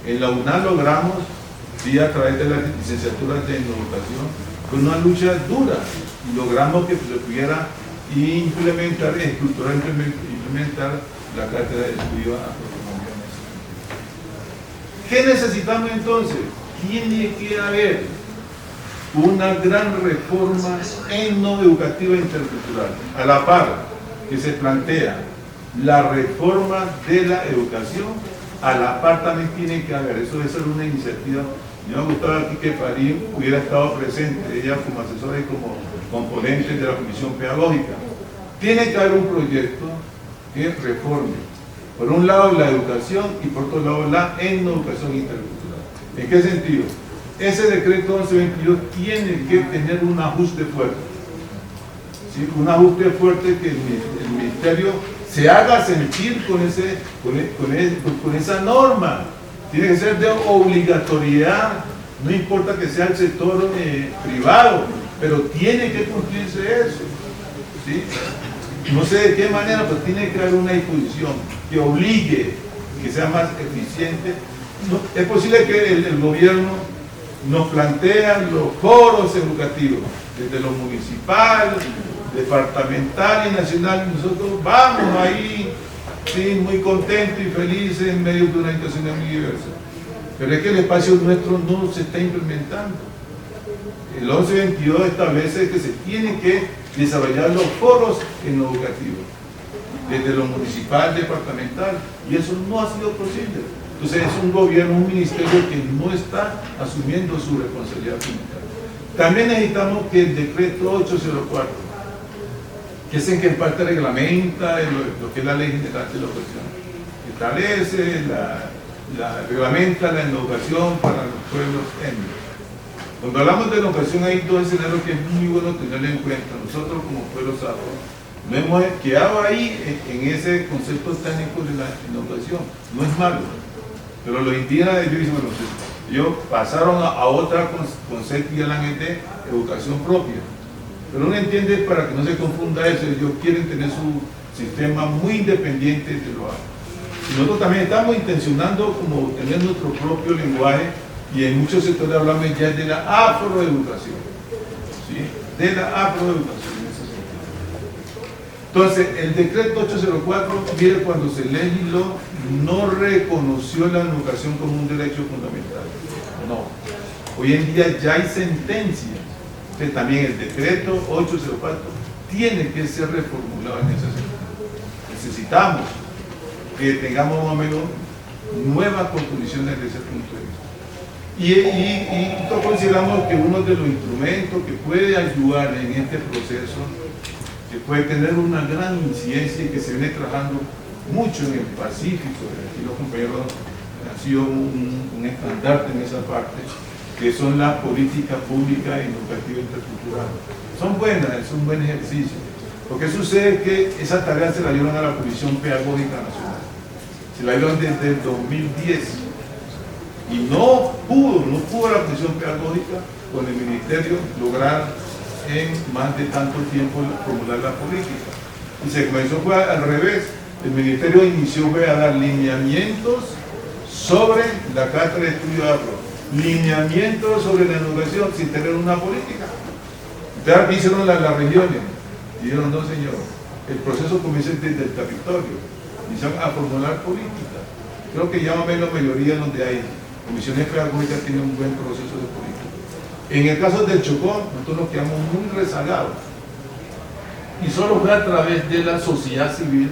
En la UNAM logramos, sí, a través de las licenciaturas de educación, con una lucha dura, y logramos que se pudiera implementar, implementar la cátedra de estudios afrocolombianos. ¿Qué necesitamos entonces? Tiene que haber una gran reforma etnoeducativa intercultural, a la par que se plantea la reforma de la educación, a la par también tiene que haber, eso debe ser una iniciativa. Yo me gustaba aquí que Farid hubiera estado presente, ella como asesora y como componente de la comisión pedagógica. Tiene que haber un proyecto que reforme, por un lado la educación y por otro lado la etnoeducación intercultural. ¿En qué sentido? Ese decreto 1122 tiene que tener un ajuste fuerte, ¿sí? Un ajuste fuerte que el ministerio se haga sentir con esa norma. Tiene que ser de obligatoriedad, no importa que sea el sector privado, pero tiene que cumplirse eso, ¿sí? No sé de qué manera, pero tiene que haber una disposición que obligue, que sea más eficiente. No, es posible que el gobierno nos plantean los foros educativos, desde lo municipal, departamental y nacional. Nosotros vamos ahí, sí, muy contentos y felices en medio de una situación muy diversa. Pero es que el espacio nuestro no se está implementando. El 1122 establece que se tienen que desarrollar los foros en lo educativo, desde lo municipal, departamental, y eso no ha sido posible. Entonces es un gobierno, un ministerio que no está asumiendo su responsabilidad pública. También necesitamos que el decreto 804, que es el que en parte reglamenta lo que es la ley general de la educación, establece, reglamenta la educación para los pueblos étnicos. Cuando hablamos de educación hay dos escenarios que es muy bueno tenerlo en cuenta. Nosotros como pueblos afro nos hemos quedado ahí en ese concepto técnico de la educación. No es malo, pero los indígenas ellos pasaron a otra concepto y hablan de educación propia. Pero uno entiende, para que no se confunda eso, ellos quieren tener su sistema muy independiente de lo afro. Y nosotros también estamos intencionando como tener nuestro propio lenguaje, y en muchos sectores hablamos ya de la afroeducación, ¿sí? De la afroeducación en ese sentido. Entonces, el decreto 804, mire, cuando se legisló, no reconoció la educación como un derecho fundamental. No. Hoy en día ya hay sentencias. Entonces, también el decreto 804 tiene que ser reformulado en ese sentido. Necesitamos que tengamos más o menos nuevas composiciones desde ese punto de vista. Y nosotros consideramos que uno de los instrumentos que puede ayudar en este proceso, que puede tener una gran incidencia y que se viene trabajando mucho en el Pacífico, aquí los compañeros han sido un estandarte en esa parte, que son las políticas públicas educativas interculturales. Son buenas, es un buen ejercicio. Lo que sucede es que esa tarea se la dieron a la Comisión Pedagógica Nacional, se la dieron desde el 2010. Y no pudo la Comisión Pedagógica con el Ministerio lograr en más de tanto tiempo formular la política. Y se comenzó fue al revés. El Ministerio inició a dar lineamientos sobre la Cátedra de Estudio Afro, lineamientos sobre la educación sin tener una política. Entonces hicieron las regiones. Dijeron, no señor, el proceso comienza desde el territorio. Iniciaron a formular política. Creo que ya más o menos la mayoría donde hay comisiones pedagógicas tienen un buen proceso de política. En el caso del Chocó, nosotros nos quedamos muy rezagados. Y solo fue a través de la sociedad civil,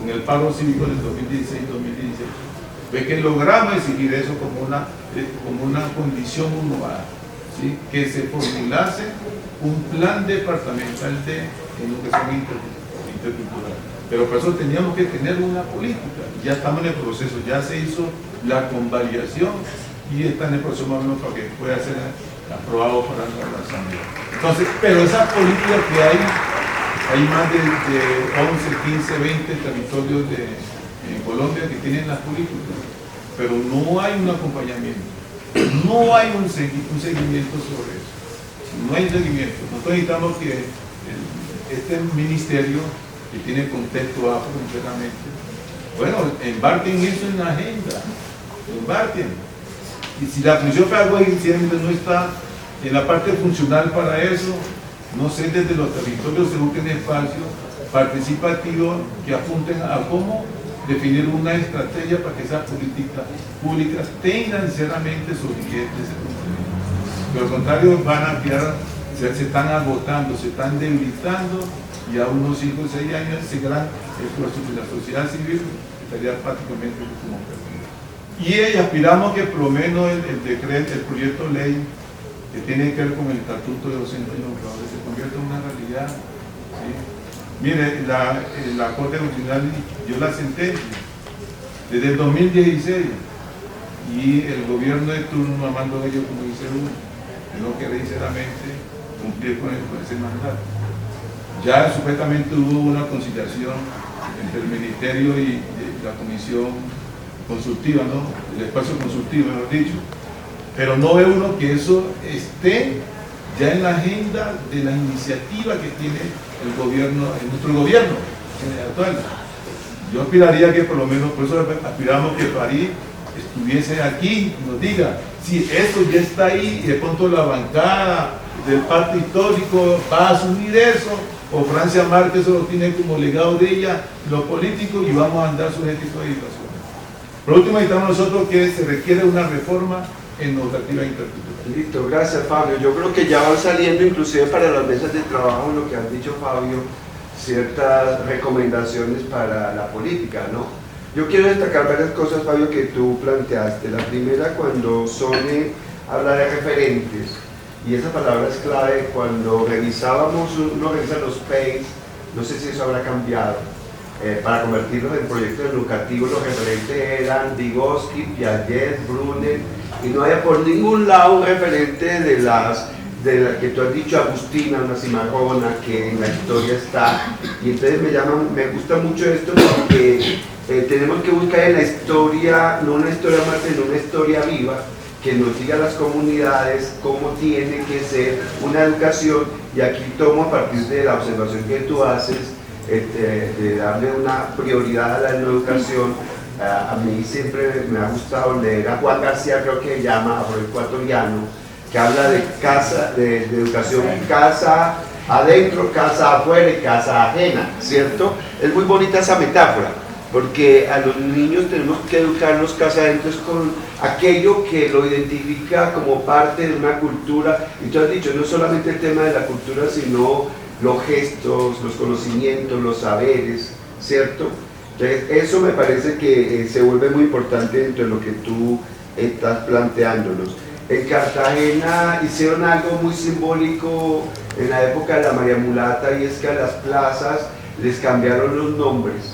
en el paro cívico del 2016-2017, fue que logramos exigir eso como una condición humana, ¿sí? Que se formulase un plan departamental de educación intercultural. Pero por eso teníamos que tener una política. Ya estamos en el proceso, ya se hizo la convalidación y está en el proceso más o menos para que pueda ser aprobado para la Asamblea. Entonces, pero esa política que hay más de 11, 15, 20 territorios en Colombia que tienen las políticas, pero no hay un acompañamiento, no hay un seguimiento sobre eso, no hay seguimiento. Nosotros necesitamos que este ministerio, que tiene contexto afro completamente, bueno, embarquen eso en la agenda, embarquen. Y si la función pedagógica no está en la parte funcional para eso, no sé, desde los territorios se busquen espacios participativos que apunten a cómo definir una estrategia para que esas políticas públicas tengan sinceramente su vigente. De lo contrario, van a quedar, se están agotando, se están debilitando, y a unos 5 o 6 años ese gran esfuerzo de la sociedad civil estaría prácticamente como perdido. Y aspiramos que por lo menos el decreto, el proyecto de ley que tiene que ver con el estatuto de docentes y educadores se convierta en una realidad, ¿sí? Mire, la Corte Constitucional dio la sentencia desde el 2016 y el gobierno de turno, Armando Bello, como dice uno, no quiere sinceramente cumplir con ese mandato. Ya supuestamente hubo una conciliación entre el Ministerio y la Comisión Consultiva, ¿no? El espacio consultivo, mejor dicho. Pero no ve uno que eso esté ya en la agenda de la iniciativa que tiene el gobierno, nuestro gobierno actual. Yo aspiraría que por lo menos, por eso aspiramos que París estuviese aquí y nos diga si eso ya está ahí y de pronto la bancada del pacto histórico va a asumir eso, o Francia Márquez eso lo tiene como legado de ella, los políticos, y vamos a andar sobre este tipo de situaciones. Por último, necesitamos nosotros que se requiere una reforma en normativa intercultural. Listo, gracias Fabio. Yo creo que ya van saliendo inclusive para las mesas de trabajo, lo que has dicho Fabio, ciertas recomendaciones para la política, ¿no? Yo quiero destacar varias cosas, Fabio, que tú planteaste. La primera, cuando Sone habla de referentes, y esa palabra es clave. Cuando revisábamos, uno revisa los PACE, no sé si eso habrá cambiado, para convertirlos en proyectos educativos, los referentes eran Vygotsky, Piaget, Brunner, y no había por ningún lado un referente de la que tú has dicho, Agustina, una cimarrona, que en la historia está. Y entonces me gusta mucho esto porque tenemos que buscar en la historia, no una historia más, sino una historia viva, que nos diga a las comunidades cómo tiene que ser una educación. Y aquí tomo, a partir de la observación que tú haces, de darle una prioridad a la educación. A mí siempre me ha gustado leer a Juan García, creo que se llama afroecuatoriano, que habla de casa, de educación, casa adentro, casa afuera y casa ajena, ¿cierto? Es muy bonita esa metáfora, porque a los niños tenemos que educarlos casa adentro con aquello que lo identifica como parte de una cultura. Y tú has dicho, no solamente el tema de la cultura, sino los gestos, los conocimientos, los saberes, ¿cierto? Entonces, eso me parece que se vuelve muy importante dentro de lo que tú estás planteándonos. En Cartagena hicieron algo muy simbólico en la época de la María Mulata, y es que a las plazas les cambiaron los nombres.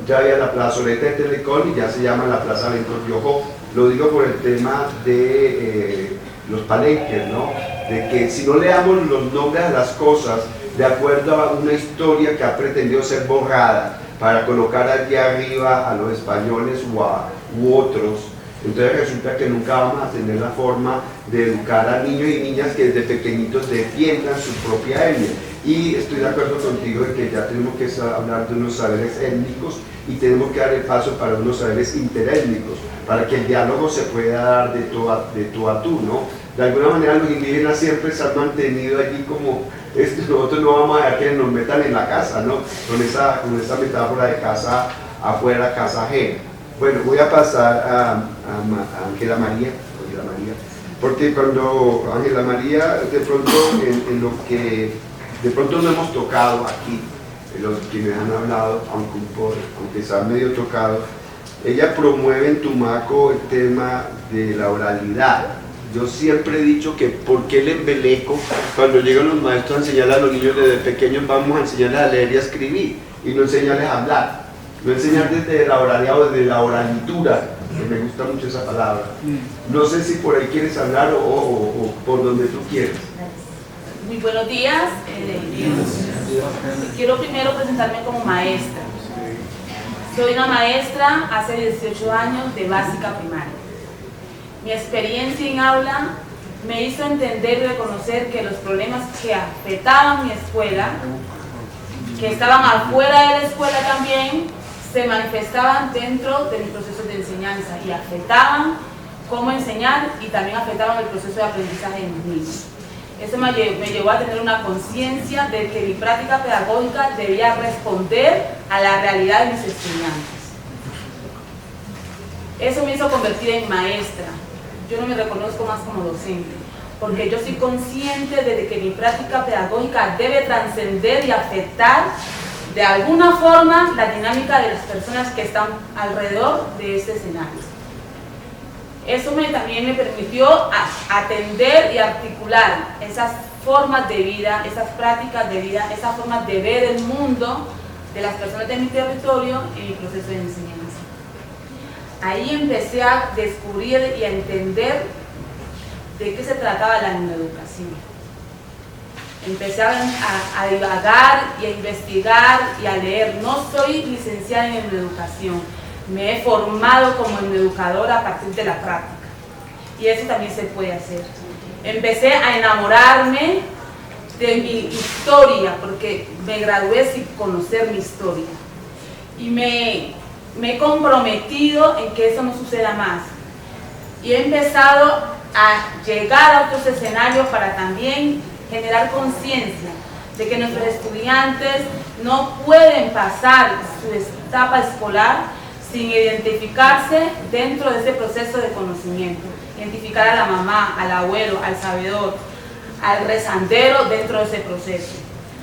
Ya había la plazoleta de Telecom y ya se llama la Plaza Ventor Piojó. Lo digo por el tema de los palenques, ¿no? De que si no le damos los nombres a las cosas de acuerdo a una historia que ha pretendido ser borrada para colocar allí arriba a los españoles u otros, entonces resulta que nunca vamos a tener la forma de educar a niños y niñas que desde pequeñitos defiendan su propia etnia. Y estoy de acuerdo contigo de que ya tenemos que hablar de unos saberes étnicos y tenemos que dar el paso para unos saberes interétnicos, para que el diálogo se pueda dar de tú a tú, ¿no? De alguna manera los indígenas siempre se han mantenido allí como, nosotros no vamos a dejar que nos metan en la casa, ¿no? Con esa metáfora de casa afuera, casa ajena. Bueno, voy a pasar a Ángela María, porque cuando Ángela María, de pronto en lo que de pronto no hemos tocado aquí, los quienes han hablado, aunque se han medio tocado, ella promueve en Tumaco el tema de la oralidad. Yo siempre he dicho que ¿por qué el embeleco cuando llegan los maestros a enseñarle a los niños desde pequeños? Vamos a enseñarles a leer y a escribir y no enseñarles a hablar, no enseñar desde la oralidad o desde la oralitura, que me gusta mucho esa palabra. No sé si por ahí quieres hablar o por donde tú quieras. Muy buenos días. Quiero primero presentarme como maestra. Soy una maestra hace 18 años de básica primaria. Mi experiencia en aula me hizo entender y reconocer que los problemas que afectaban mi escuela, que estaban afuera de la escuela también, se manifestaban dentro de mis procesos de enseñanza y afectaban cómo enseñar y también afectaban el proceso de aprendizaje de mis niños. Eso me llevó a tener una conciencia de que mi práctica pedagógica debía responder a la realidad de mis estudiantes. Eso me hizo convertir en maestra. Yo no me reconozco más como docente, porque yo soy consciente de que mi práctica pedagógica debe trascender y afectar de alguna forma la dinámica de las personas que están alrededor de este escenario. Eso también me permitió atender y articular esas formas de vida, esas prácticas de vida, esas formas de ver el mundo de las personas de mi territorio en mi proceso de enseñanza. Ahí empecé a descubrir y a entender de qué se trataba la educación. Empecé a divagar y a investigar y a leer. No soy licenciada en educación. Me he formado como educadora a partir de la práctica y eso también se puede hacer. Empecé a enamorarme de mi historia porque me gradué sin conocer mi historia y me he comprometido en que eso no suceda más, y he empezado a llegar a otros escenarios para también generar conciencia de que nuestros estudiantes no pueden pasar su etapa escolar sin identificarse dentro de ese proceso de conocimiento. Identificar a la mamá, al abuelo, al sabedor, al rezandero dentro de ese proceso.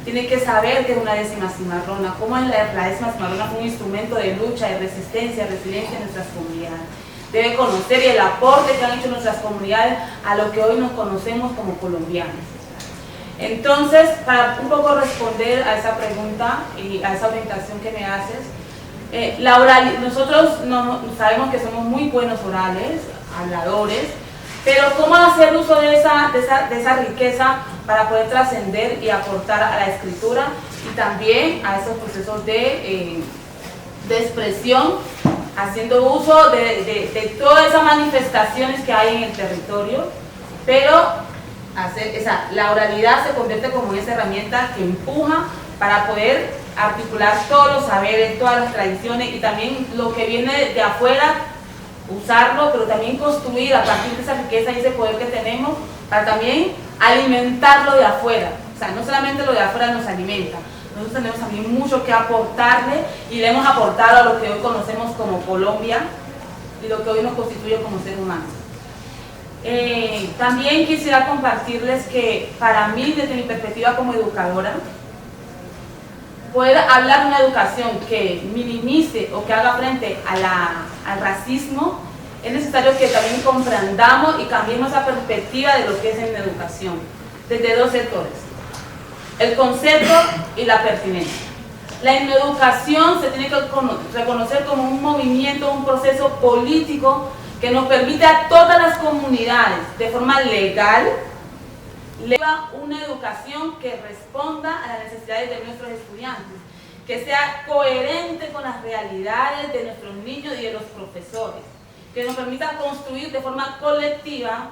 Tiene que saber que es una décima cimarrona, cómo la décima cimarrona fue un instrumento de lucha, de resistencia, de resiliencia en nuestras comunidades. Debe conocer el aporte que han hecho nuestras comunidades a lo que hoy nos conocemos como colombianos. Entonces, para un poco responder a esa pregunta y a esa orientación que me haces, nosotros sabemos que somos muy buenos orales, habladores, pero ¿cómo hacer uso de esa riqueza para poder trascender y aportar a la escritura y también a esos procesos de expresión, haciendo uso de todas esas manifestaciones que hay en el territorio, pero la oralidad se convierte como en esa herramienta que empuja para poder articular todos los saberes, todas las tradiciones y también lo que viene de afuera, usarlo, pero también construir a partir de esa riqueza y ese poder que tenemos para también alimentarlo de afuera. O sea, no solamente lo de afuera nos alimenta, nosotros tenemos también mucho que aportarle y le hemos aportado a lo que hoy conocemos como Colombia y lo que hoy nos constituye como ser humano. También quisiera compartirles que para mí, desde mi perspectiva como educadora, poder hablar de una educación que minimice o que haga frente al racismo, es necesario que también comprendamos y cambiemos la perspectiva de lo que es en la educación, desde dos sectores, el concepto y la pertinencia. La educación se tiene que reconocer como un movimiento, un proceso político que nos permite a todas las comunidades, de forma legal, una educación que responda a las necesidades de nuestros estudiantes, que sea coherente con las realidades de nuestros niños y de los profesores, que nos permita construir de forma colectiva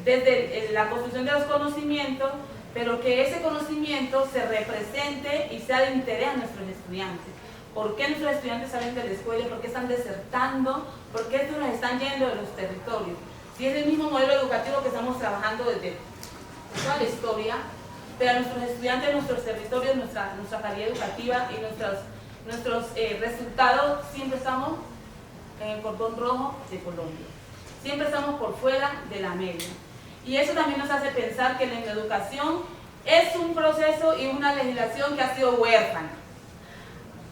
desde la construcción de los conocimientos, pero que ese conocimiento se represente y sea de interés a nuestros estudiantes. ¿Por qué nuestros estudiantes salen de la escuela? ¿Por qué están desertando? ¿Por qué nos están yendo de los territorios? Si es el mismo modelo educativo que estamos trabajando desde toda la historia, pero a nuestros estudiantes, nuestros territorios, nuestra calidad educativa y nuestros resultados, siempre estamos en el cordón rojo de Colombia. Siempre estamos por fuera de la media. Y eso también nos hace pensar que la educación es un proceso y una legislación que ha sido huérfana.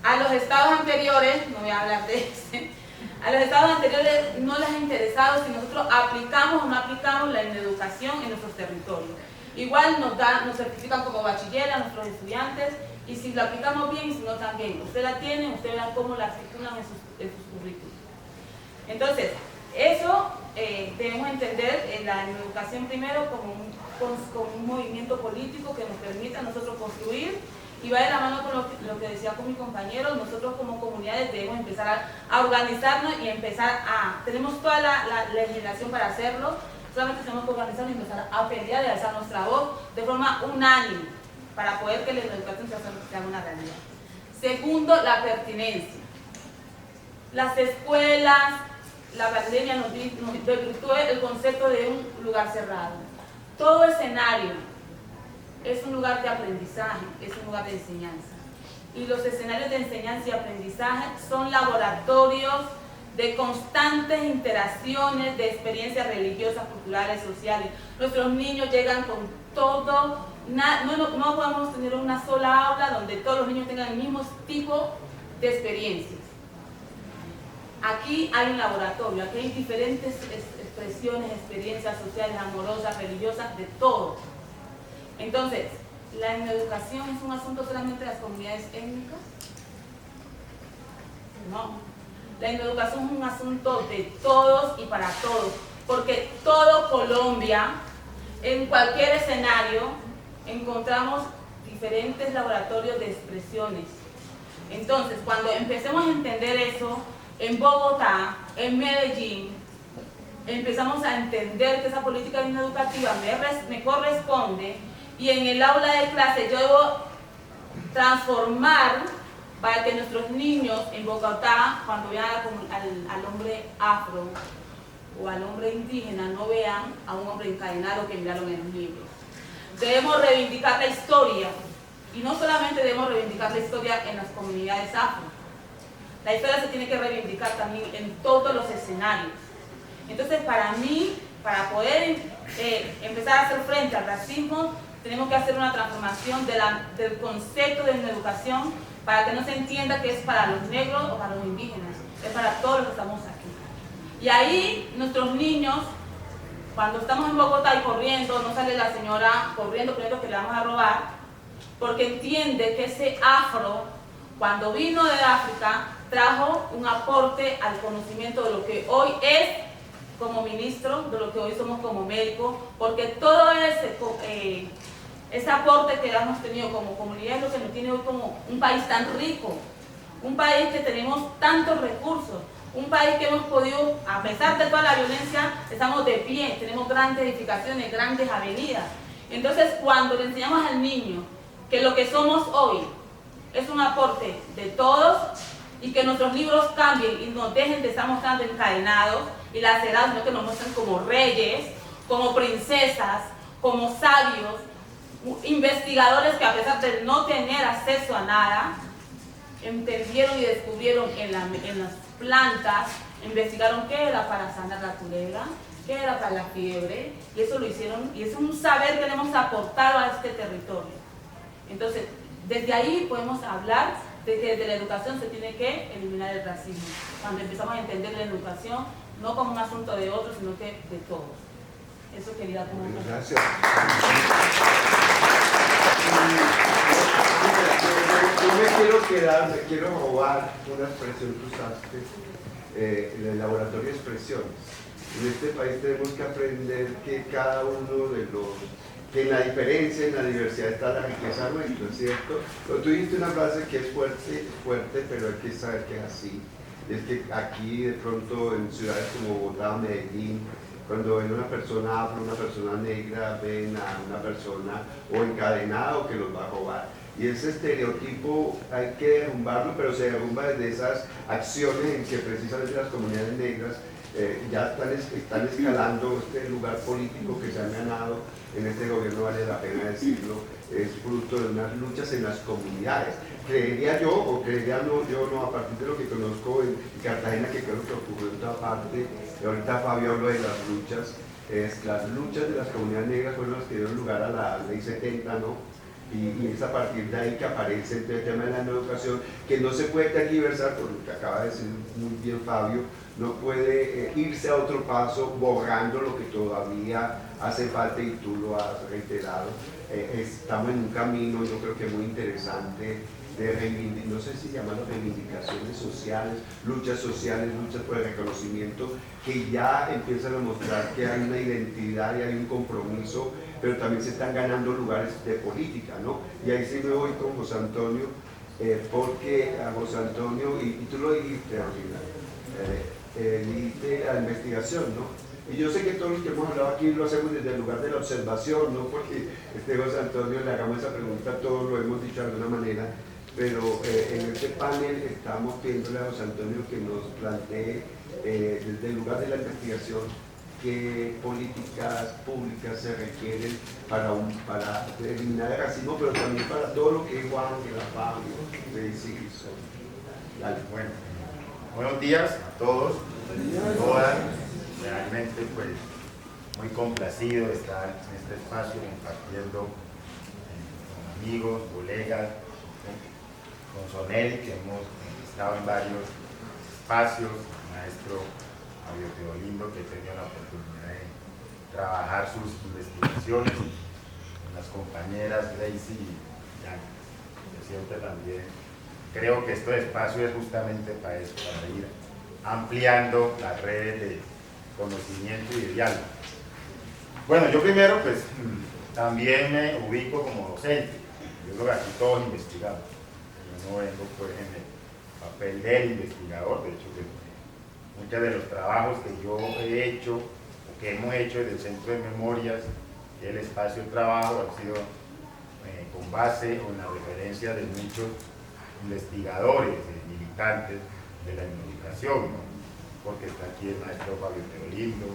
A los estados anteriores, no voy a hablar de ese, a los estados anteriores no les ha interesado si nosotros aplicamos o no aplicamos la educación en nuestros territorios. Igual nos certifican como bachiller a nuestros estudiantes y si lo aplicamos bien y si no también. Usted la tiene, usted verá cómo la articulan en sus currículos. Entonces, eso debemos entender en la educación primero como un movimiento político que nos permite a nosotros construir. Y va de la mano con lo que decía con mi compañero, nosotros como comunidades debemos empezar a organizarnos y tenemos toda la legislación para hacerlo, solamente tenemos que organizarnos y empezar a pelear y alzar nuestra voz de forma unánime para poder que la educación sea una realidad. Segundo, la pertinencia. Las escuelas, la pandemia nos desvirtuó el concepto de un lugar cerrado. Todo escenario es un lugar de aprendizaje, es un lugar de enseñanza. Y los escenarios de enseñanza y aprendizaje son laboratorios de constantes interacciones, de experiencias religiosas, culturales, sociales. Nuestros niños llegan con todo, no podemos tener una sola aula donde todos los niños tengan el mismo tipo de experiencias. Aquí hay un laboratorio, aquí hay diferentes expresiones, experiencias sociales, amorosas, religiosas, de todo. Entonces, ¿la educación es un asunto solamente de las comunidades étnicas? No. La educación es un asunto de todos y para todos, porque todo Colombia, en cualquier escenario, encontramos diferentes laboratorios de expresiones. Entonces, cuando empecemos a entender eso, en Bogotá, en Medellín, empezamos a entender que esa política educativa me corresponde. Y en el aula de clase yo debo transformar para que nuestros niños en Bogotá, cuando vean al hombre afro, o al hombre indígena no vean a un hombre encadenado que miraron en los libros. Debemos reivindicar la historia, y no solamente debemos reivindicar la historia en las comunidades afro. La historia se tiene que reivindicar también en todos los escenarios. Entonces, para mí, para poder empezar a hacer frente al racismo, tenemos que hacer una transformación del concepto de una educación para que no se entienda que es para los negros o para los indígenas, es para todos los que estamos aquí. Y ahí nuestros niños, cuando estamos en Bogotá y corriendo, no sale la señora corriendo creyendo que le vamos a robar, porque entiende que ese afro, cuando vino de África, trajo un aporte al conocimiento de lo que hoy es como ministro, de lo que hoy somos como médicos, porque todo ese aporte que hemos tenido como comunidad es lo que nos tiene hoy como un país tan rico, un país que tenemos tantos recursos, un país que hemos podido, a pesar de toda la violencia, estamos de pie, tenemos grandes edificaciones, grandes avenidas. Entonces, cuando le enseñamos al niño que lo que somos hoy es un aporte de todos y que nuestros libros cambien y nos dejen de estar mostrando encadenados y lacerados, sino que nos muestren como reyes, como princesas, como sabios, investigadores que a pesar de no tener acceso a nada, entendieron y descubrieron en las plantas, investigaron qué era para sanar la culebra, qué era para la fiebre, y eso lo hicieron, y es un saber que le hemos aportado a este territorio. Entonces, desde ahí podemos hablar de que desde la educación se tiene que eliminar el racismo, cuando empezamos a entender la educación no como un asunto de otros, sino que de todos. Eso quería como... Bueno, gracias. Yo me quiero robar una expresión que usaste en el laboratorio de expresiones. En este país tenemos que aprender que cada uno de los... que en la diferencia, en la diversidad está la riqueza nuestra, ¿cierto? Pero tú dijiste una frase que es fuerte, pero hay que saber que es así. Es que aquí de pronto en ciudades como Bogotá, Medellín, cuando ven a una persona afro, una persona negra, ven a una persona o encadenada o que los va a robar. Y ese estereotipo hay que derrumbarlo, pero se derrumba desde esas acciones en que precisamente las comunidades negras ya están escalando este lugar político que se han ganado en este gobierno, vale la pena decirlo, es fruto de unas luchas en las comunidades. Creería yo, o creería yo no, a partir de lo que conozco en Cartagena, que creo que ocurrió en otra parte, y ahorita Fabio habló de las luchas de las comunidades negras fueron las que dieron lugar a la ley 70, ¿no? Y es a partir de ahí que aparece el tema de la educación, que no se puede tergiversar, por lo que acaba de decir muy bien Fabio, no puede irse a otro paso borrando lo que todavía hace falta, y tú lo has reiterado. Estamos en un camino, yo creo que muy interesante, de no sé si llamarlo reivindicaciones sociales, luchas por el reconocimiento, que ya empiezan a mostrar que hay una identidad y hay un compromiso, pero también se están ganando lugares de política, ¿no? Y ahí sí me voy con José Antonio, porque a José Antonio, y tú lo dijiste al final, dijiste la investigación, ¿no? Y yo sé que todos los que hemos hablado aquí lo hacemos desde el lugar de la observación, no porque José Antonio le hagamos esa pregunta, todos lo hemos dicho de alguna manera, pero en este panel estamos pidiéndole a José Antonio que nos plantee desde el lugar de la investigación qué políticas públicas se requieren para eliminar el racismo, pero también para todo lo que es Juan, que la Fabio, Daisy y Sol. Dale. Bueno, buenos días a todos, todas. Realmente pues muy complacido de estar en este espacio compartiendo con amigos, colegas, con Sonel, que hemos estado en varios espacios, maestro Fabio Teodolindo, que he tenido la oportunidad de trabajar sus investigaciones, con las compañeras Daisy y Jan. Yo siempre también creo que este espacio es justamente para eso, para ir ampliando las redes de conocimiento y de diálogo. Bueno, yo primero pues también me ubico como docente. Yo creo que aquí todos investigamos. Yo no vengo pues en el papel del investigador, de hecho que muchos de los trabajos que yo he hecho o que hemos hecho desde el Centro de Memorias y el espacio de trabajo han sido con base o en la referencia de muchos investigadores, militantes de la educación, ¿no? porque está aquí el maestro Fabio Teolindo,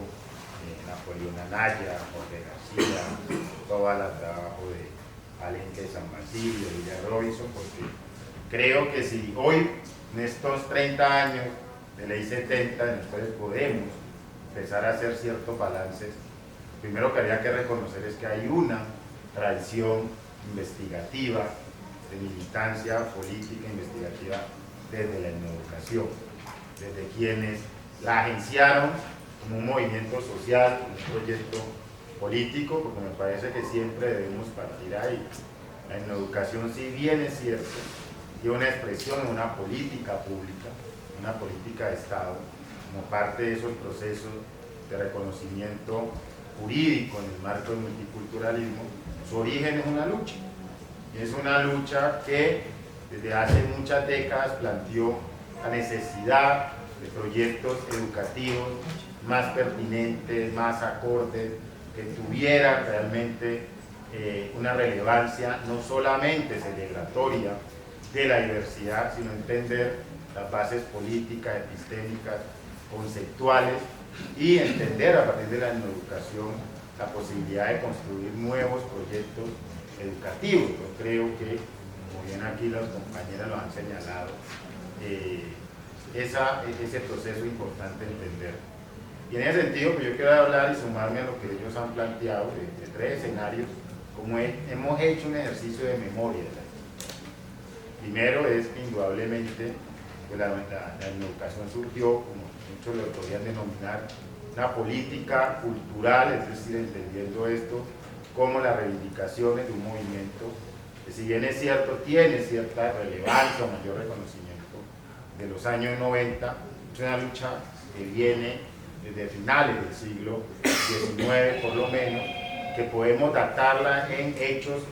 Napoleón Anaya, Jorge García, todo el trabajo de Palenque de San Basilio, Villa Robinson, porque creo que si hoy, en estos 30 años de Ley 70, nosotros podemos empezar a hacer ciertos balances, primero que habría que reconocer es que hay una tradición investigativa, de militancia política investigativa desde la educación, desde quienes la agenciaron como un movimiento social, un proyecto político, porque me parece que siempre debemos partir ahí. La educación, si bien es cierto, y una expresión de una política pública, una política de Estado, como parte de esos procesos de reconocimiento jurídico en el marco del multiculturalismo, su origen es una lucha. Y es una lucha que desde hace muchas décadas planteó la necesidad de proyectos educativos más pertinentes, más acordes, que tuvieran realmente una relevancia no solamente celebratoria de la diversidad, sino entender las bases políticas, epistémicas, conceptuales y entender a partir de la educación la posibilidad de construir nuevos proyectos educativos. Yo creo que, como bien aquí las compañeras lo han señalado, ese proceso es importante entender. Y en ese sentido, pues yo quiero hablar y sumarme a lo que ellos han planteado de 3 escenarios, como hemos hecho un ejercicio de memoria. Primero es que indudablemente pues la educación surgió, como muchos lo podrían denominar, una política cultural, es decir, entendiendo esto como las reivindicaciones de un movimiento que, si bien es cierto, tiene cierta relevancia o mayor reconocimiento de los años 90, es una lucha que viene desde finales del siglo XIX por lo menos, que podemos datarla en hechos,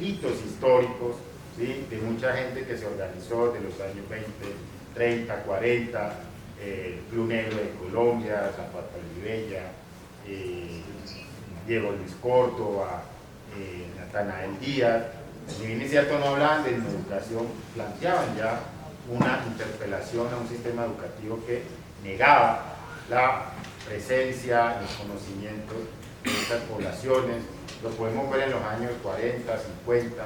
hitos históricos, ¿sí?, de mucha gente que se organizó de los años 20, 30, 40, el Club Negro de Colombia, Zapata Olivella, Diego Luis Córdoba, Natanael Díaz. Si bien es cierto, no hablaban de educación, planteaban ya una interpelación a un sistema educativo que negaba la presencia, los conocimientos de estas poblaciones. Lo podemos ver en los años 40, 50,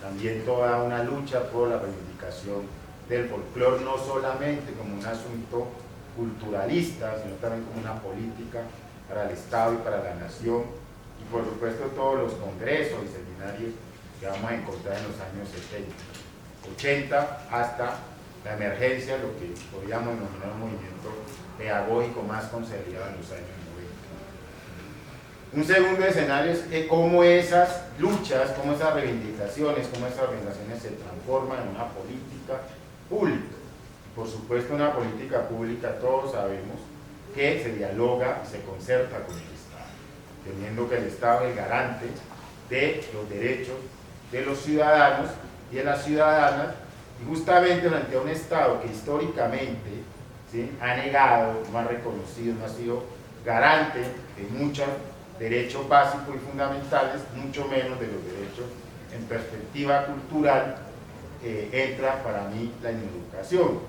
también toda una lucha por la reivindicación del folclore, no solamente como un asunto culturalista, sino también como una política para el Estado y para la nación, y por supuesto todos los congresos y seminarios que vamos a encontrar en los años 70, 80, hasta la emergencia, lo que podríamos denominar un movimiento pedagógico más consolidado en los años 90. Un segundo escenario es cómo esas luchas, cómo esas reivindicaciones, cómo esas organizaciones se transforman en una política pública. Por supuesto, una política pública, todos sabemos que se dialoga y se concerta con el Estado, teniendo que el Estado es el garante de los derechos de los ciudadanos y de las ciudadanas, y justamente frente a un Estado que históricamente, ¿sí?, ha negado, no ha reconocido, no ha sido garante de muchos derechos básicos y fundamentales, mucho menos de los derechos en perspectiva cultural, entra para mí la educación.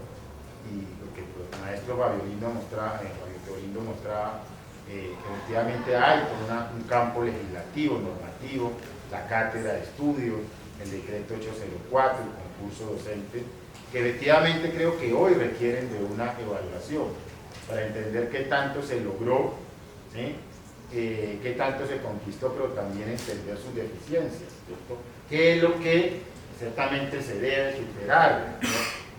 Y lo que el maestro Fabio Teolindo mostraba, efectivamente hay un campo legislativo, normativo, la cátedra de estudios, el decreto 804, el concurso docente, que efectivamente creo que hoy requieren de una evaluación para entender qué tanto se logró, ¿sí?, qué tanto se conquistó, pero también entender sus deficiencias, ¿cierto? Qué es lo que ciertamente se debe superar, ¿no?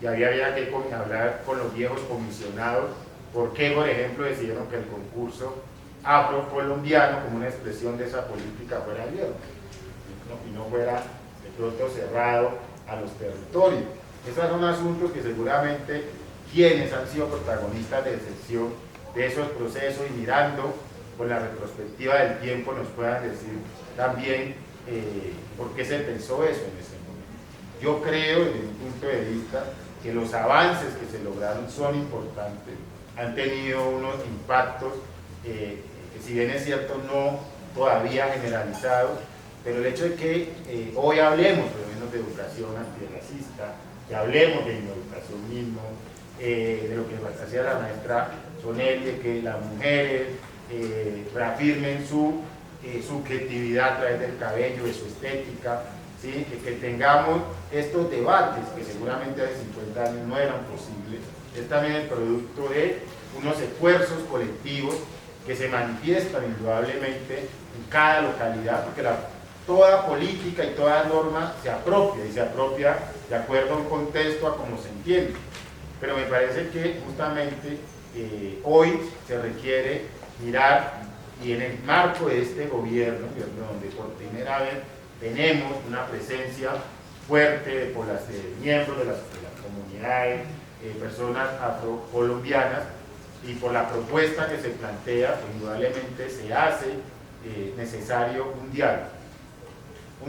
Y había que hablar con los viejos comisionados, por qué, por ejemplo, decidieron que el concurso afrocolombiano, como una expresión de esa política, fuera abierto, ¿no?, y no fuera de pronto cerrado a los territorios. Esos son asuntos que seguramente quienes han sido protagonistas de excepción de esos procesos y mirando con la retrospectiva del tiempo nos puedan decir también por qué se pensó eso en ese momento. Yo creo, desde mi punto de vista, que los avances que se lograron son importantes, han tenido unos impactos que, si bien es cierto, no todavía generalizados, pero el hecho de que hoy hablemos por lo menos de educación antirracista, que hablemos de educación mismo, de lo que hacía la maestra Sonel, de que las mujeres reafirmen su subjetividad a través del cabello, de su estética, ¿sí? Que tengamos estos debates que seguramente hace 50 años no eran posibles. Es también el producto de unos esfuerzos colectivos que se manifiestan indudablemente en cada localidad, porque toda política y toda norma se apropia, y se apropia de acuerdo a un contexto, a cómo se entiende. Pero me parece que justamente hoy se requiere mirar, y en el marco de este gobierno, donde por primera vez tenemos una presencia fuerte de miembros de las comunidades, personas afrocolombianas, y por la propuesta que se plantea, pues indudablemente se hace necesario un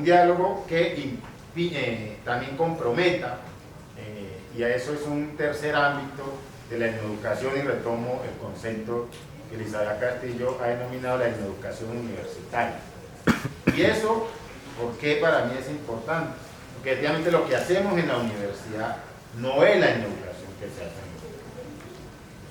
diálogo que también comprometa, y a eso es un tercer ámbito de la educación, y retomo el concepto que Elizabeth Castillo ha denominado la educación universitaria. Y eso, ¿por qué para mí es importante? Porque efectivamente lo que hacemos en la universidad no es la educación que se hace en la universidad.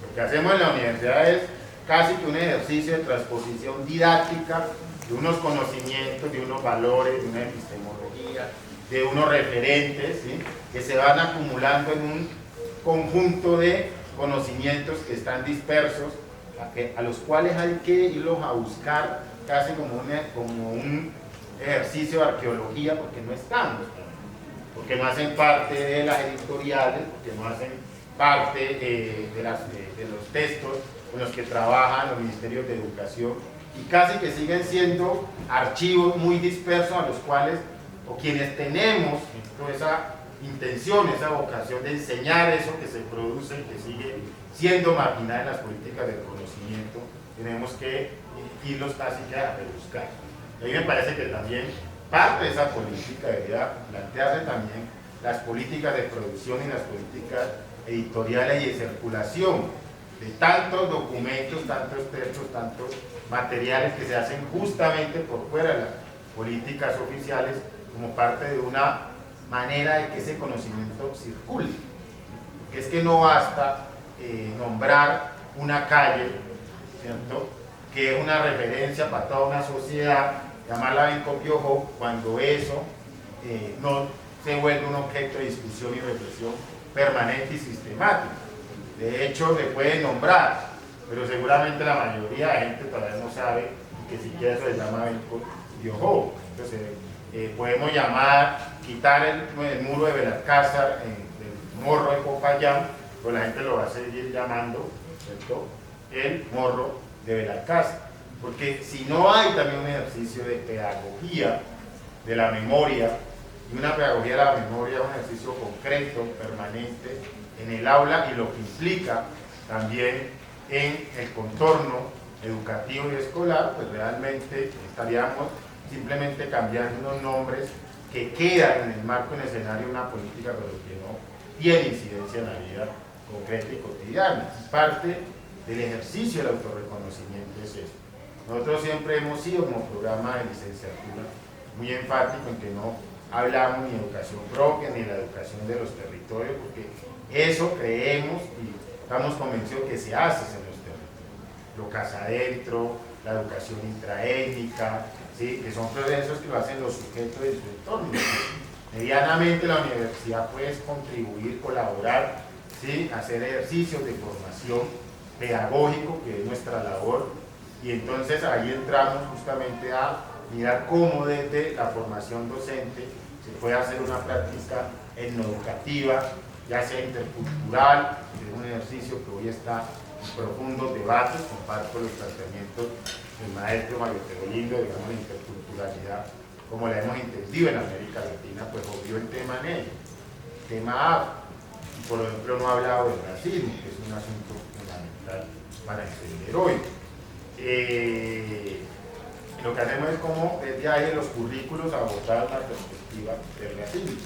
Lo que hacemos en la universidad es casi que un ejercicio de transposición didáctica de unos conocimientos, de unos valores, de una epistemología, de unos referentes, ¿sí? Que se van acumulando en un conjunto de conocimientos que están dispersos, a los cuales hay que irlos a buscar casi como un ejercicio de arqueología, porque no estamos, porque no hacen parte de las editoriales, porque no hacen parte de los textos con los que trabajan los ministerios de educación, y casi que siguen siendo archivos muy dispersos a los cuales, o quienes tenemos toda esa intención, esa vocación de enseñar eso que se produce y que sigue siendo marginal en las políticas del conocimiento, tenemos que irlos casi que a rebuscar. A mí me parece que también parte de esa política debería plantearse también las políticas de producción y las políticas editoriales y de circulación de tantos documentos, tantos textos, tantos materiales que se hacen justamente por fuera de las políticas oficiales, como parte de una manera de que ese conocimiento circule. Porque es que no basta nombrar una calle, ¿cierto?, que es una referencia para toda una sociedad, llamarla Benco-Piojo, cuando eso no se vuelve un objeto de discusión y reflexión permanente y sistemática. De hecho, se puede nombrar, pero seguramente la mayoría de gente todavía no sabe que siquiera eso se llama Benco-Piojo. Entonces, podemos quitar el muro de Belalcázar, del morro de Popayán, pues la gente lo va a seguir llamando, ¿cierto?, el morro de Belalcázar, porque si no hay también un ejercicio de pedagogía de la memoria, y una pedagogía de la memoria es un ejercicio concreto, permanente, en el aula, y lo que implica también en el contorno educativo y escolar, pues realmente estaríamos simplemente cambiando unos nombres que quedan en el marco, en el escenario de una política, pero que no tiene incidencia en la vida concreta y cotidiana. Parte del ejercicio del autorreconocimiento es eso. Nosotros siempre hemos sido, como programa de licenciatura, muy enfático en que no hablamos ni de educación propia ni de la educación de los territorios, porque eso creemos y estamos convencidos que se hace en los territorios. Lo casa adentro, la educación intraétnica, ¿sí?, que son procesos que lo hacen los sujetos de su entorno. Medianamente la universidad puede contribuir, colaborar, ¿sí?, hacer ejercicios de formación pedagógico, que es nuestra labor, y entonces ahí entramos justamente a mirar cómo desde la formación docente se puede hacer una práctica etnoeducativa, ya sea intercultural, que es un ejercicio que hoy está en profundos debates. Comparto los planteamientos del maestro Mario Tegolindo, digamos, la interculturalidad, como la hemos entendido en América Latina, pues obvio el tema negro, el tema afro, y por ejemplo no ha hablado del racismo, que es un asunto fundamental para entender hoy. Lo que hacemos es como desde ahí en los currículos abordar la perspectiva del racismo,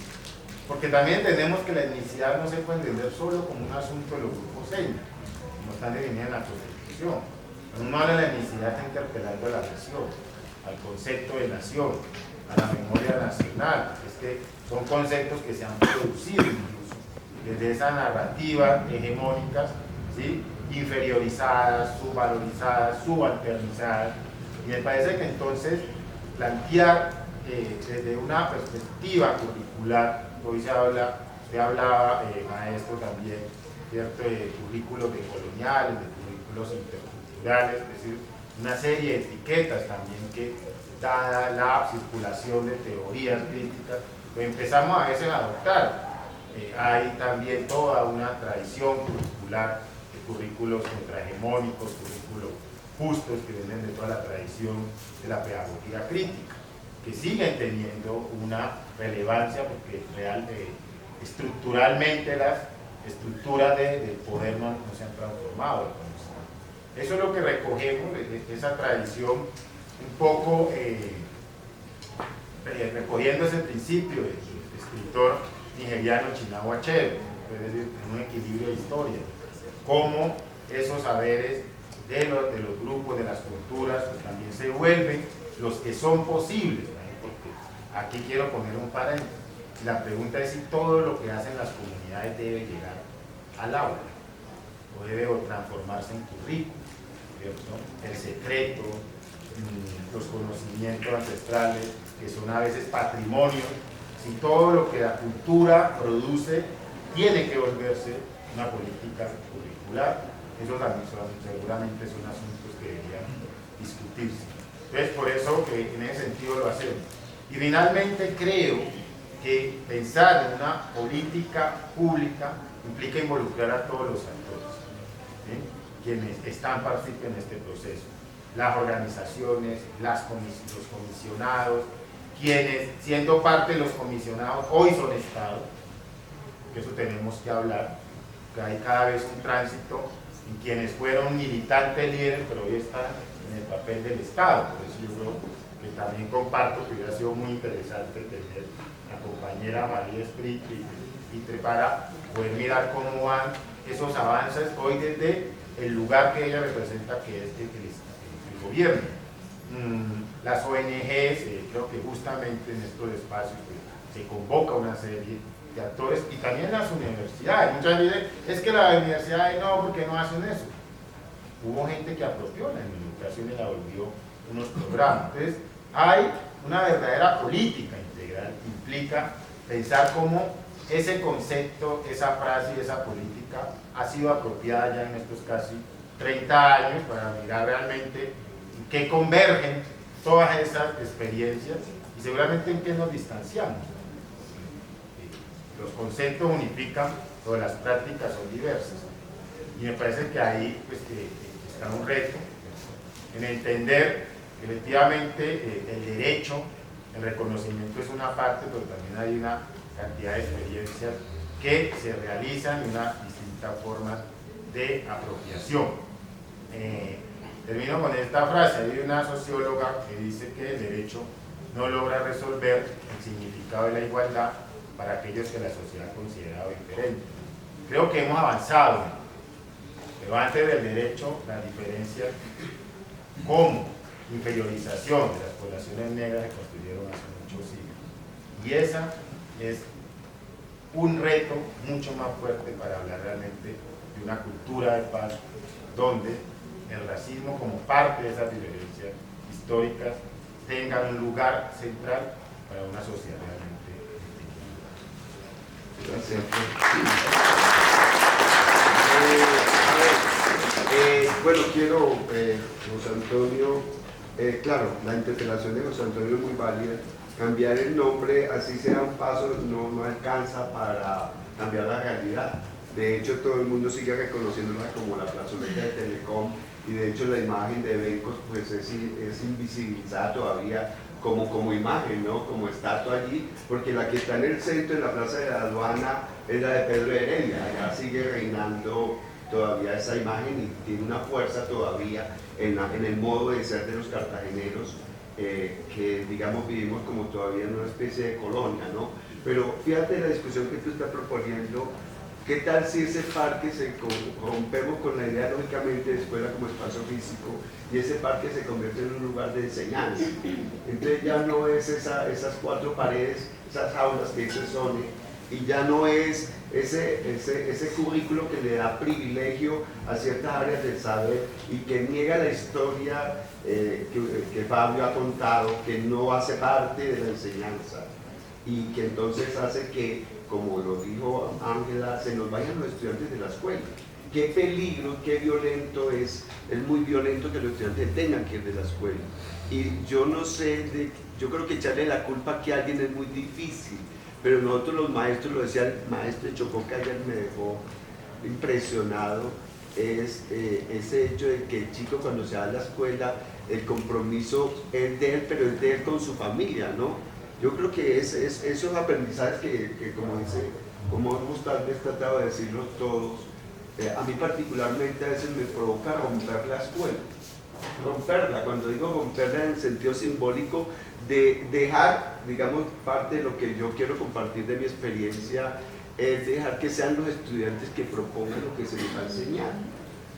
porque también entendemos que la etnicidad no se puede entender solo como un asunto de los grupos étnicos, como están definidos en la Constitución. Cuando uno habla de la etnicidad está interpelando a la nación, al concepto de nación, a la memoria nacional. Es que son conceptos que se han producido incluso desde esa narrativa hegemónicas, ¿sí? Inferiorizadas, subvalorizadas, subalternizadas. Y me parece que entonces plantear desde una perspectiva curricular, hoy usted hablaba, maestro, también, ¿cierto?, de currículos decoloniales, de currículos interculturales, es decir, una serie de etiquetas también que, dada la circulación de teorías críticas, pues empezamos a veces a adoptar. Hay también toda una tradición curricular de currículos contrahegemónicos, currículos justos que vienen de toda la tradición de la pedagogía crítica, que siguen teniendo una relevancia porque estructuralmente las estructuras del poder no se han transformado. Eso es lo que recogemos de esa tradición, un poco recogiendo ese principio del escritor nigeriano Chinua Achebe, es decir, en un equilibrio de historia, cómo esos saberes de los grupos, de las culturas, pues también se vuelven los que son posibles, ¿no? Porque aquí quiero poner un paréntesis. La pregunta es si todo lo que hacen las comunidades debe llegar al aula, o debe transformarse en currículum, ¿cierto? El secreto, los conocimientos ancestrales, que son a veces patrimonio, si todo lo que la cultura produce tiene que volverse una política curricular. Eso también seguramente son asuntos que deberían discutirse. Entonces, por eso que en ese sentido lo hacemos. Y finalmente creo que pensar en una política pública implica involucrar a todos los actores, ¿sí?, quienes están participando en este proceso. Las organizaciones, los comisionados, quienes siendo parte de los comisionados hoy son Estado, que eso tenemos que hablar, que hay cada vez un tránsito en quienes fueron militantes líderes, pero hoy están en el papel del Estado. Por eso yo creo que también comparto que hubiera sido muy interesante tener a la compañera María Esprit para poder mirar cómo van esos avances hoy desde el lugar que ella representa, que es el gobierno. Las ONGs, creo que justamente en estos espacios pues, se convoca una serie de actores, y también las universidades. Muchas veces es que las universidades no, porque no hacen eso. Hubo gente que apropió la educación y la volvió unos programas. Entonces, hay una verdadera política integral que implica pensar cómo ese concepto, esa frase y esa política ha sido apropiada ya en estos casi 30 años para mirar realmente en qué convergen todas esas experiencias y seguramente en qué nos distanciamos. Los conceptos unifican, pero las prácticas son diversas. Y me parece que ahí pues, está un reto en entender que efectivamente el derecho, el reconocimiento es una parte, pero también hay una cantidad de experiencias que se realizan en una distinta forma de apropiación. Termino con esta frase. Hay una socióloga que dice que el derecho no logra resolver el significado de la igualdad para aquellos que la sociedad considera diferente. Creo que hemos avanzado, pero antes del derecho, las diferencias como inferiorización de las poblaciones negras se construyeron hace muchos siglos. Y esa es un reto mucho más fuerte para hablar realmente de una cultura de paz donde el racismo como parte de esas diferencias históricas tenga un lugar central para una sociedad realmente. Gracias. Bueno, quiero, José Antonio, claro, la interpelación de José Antonio es muy válida. Cambiar el nombre, así sea un paso, no alcanza para cambiar la realidad. De hecho, todo el mundo sigue reconociéndola como la plazoleta de Telecom, y de hecho la imagen de Bencos pues es invisibilizada todavía como imagen, ¿no? Como estatua allí, porque la que está en el centro, en la Plaza de la Aduana, es la de Pedro Heredia. Allá sigue reinando todavía esa imagen y tiene una fuerza todavía en el modo de ser de los cartageneros, que digamos vivimos como todavía en una especie de colonia, ¿no? Pero fíjate la discusión que tú estás proponiendo. ¿Qué tal si ese parque rompemos con la idea lógicamente de escuela como espacio físico y ese parque se convierte en un lugar de enseñanza? Entonces ya no es esas cuatro paredes, esas aulas que dice Sone, y ya no es ese currículo que le da privilegio a ciertas áreas del saber y que niega la historia que Fabio ha contado, que no hace parte de la enseñanza y que entonces hace que, como lo dijo Ángela, se nos vayan los estudiantes de la escuela. Qué peligro, qué violento es muy violento que los estudiantes tengan que ir de la escuela. Y yo no sé, yo creo que echarle la culpa a alguien es muy difícil, pero nosotros los maestros, lo decía el maestro de Chocó que ayer me dejó impresionado, es ese hecho de que el chico cuando se va a la escuela, el compromiso es de él, pero es de él con su familia, ¿no? Yo creo que esos aprendizajes que como hemos tal vez tratado de decirlo todos, a mí particularmente a veces me provoca romper la escuela, romperla, cuando digo romperla en el sentido simbólico de dejar, digamos, parte de lo que yo quiero compartir de mi experiencia, es dejar que sean los estudiantes que propongan lo que se les va a enseñar.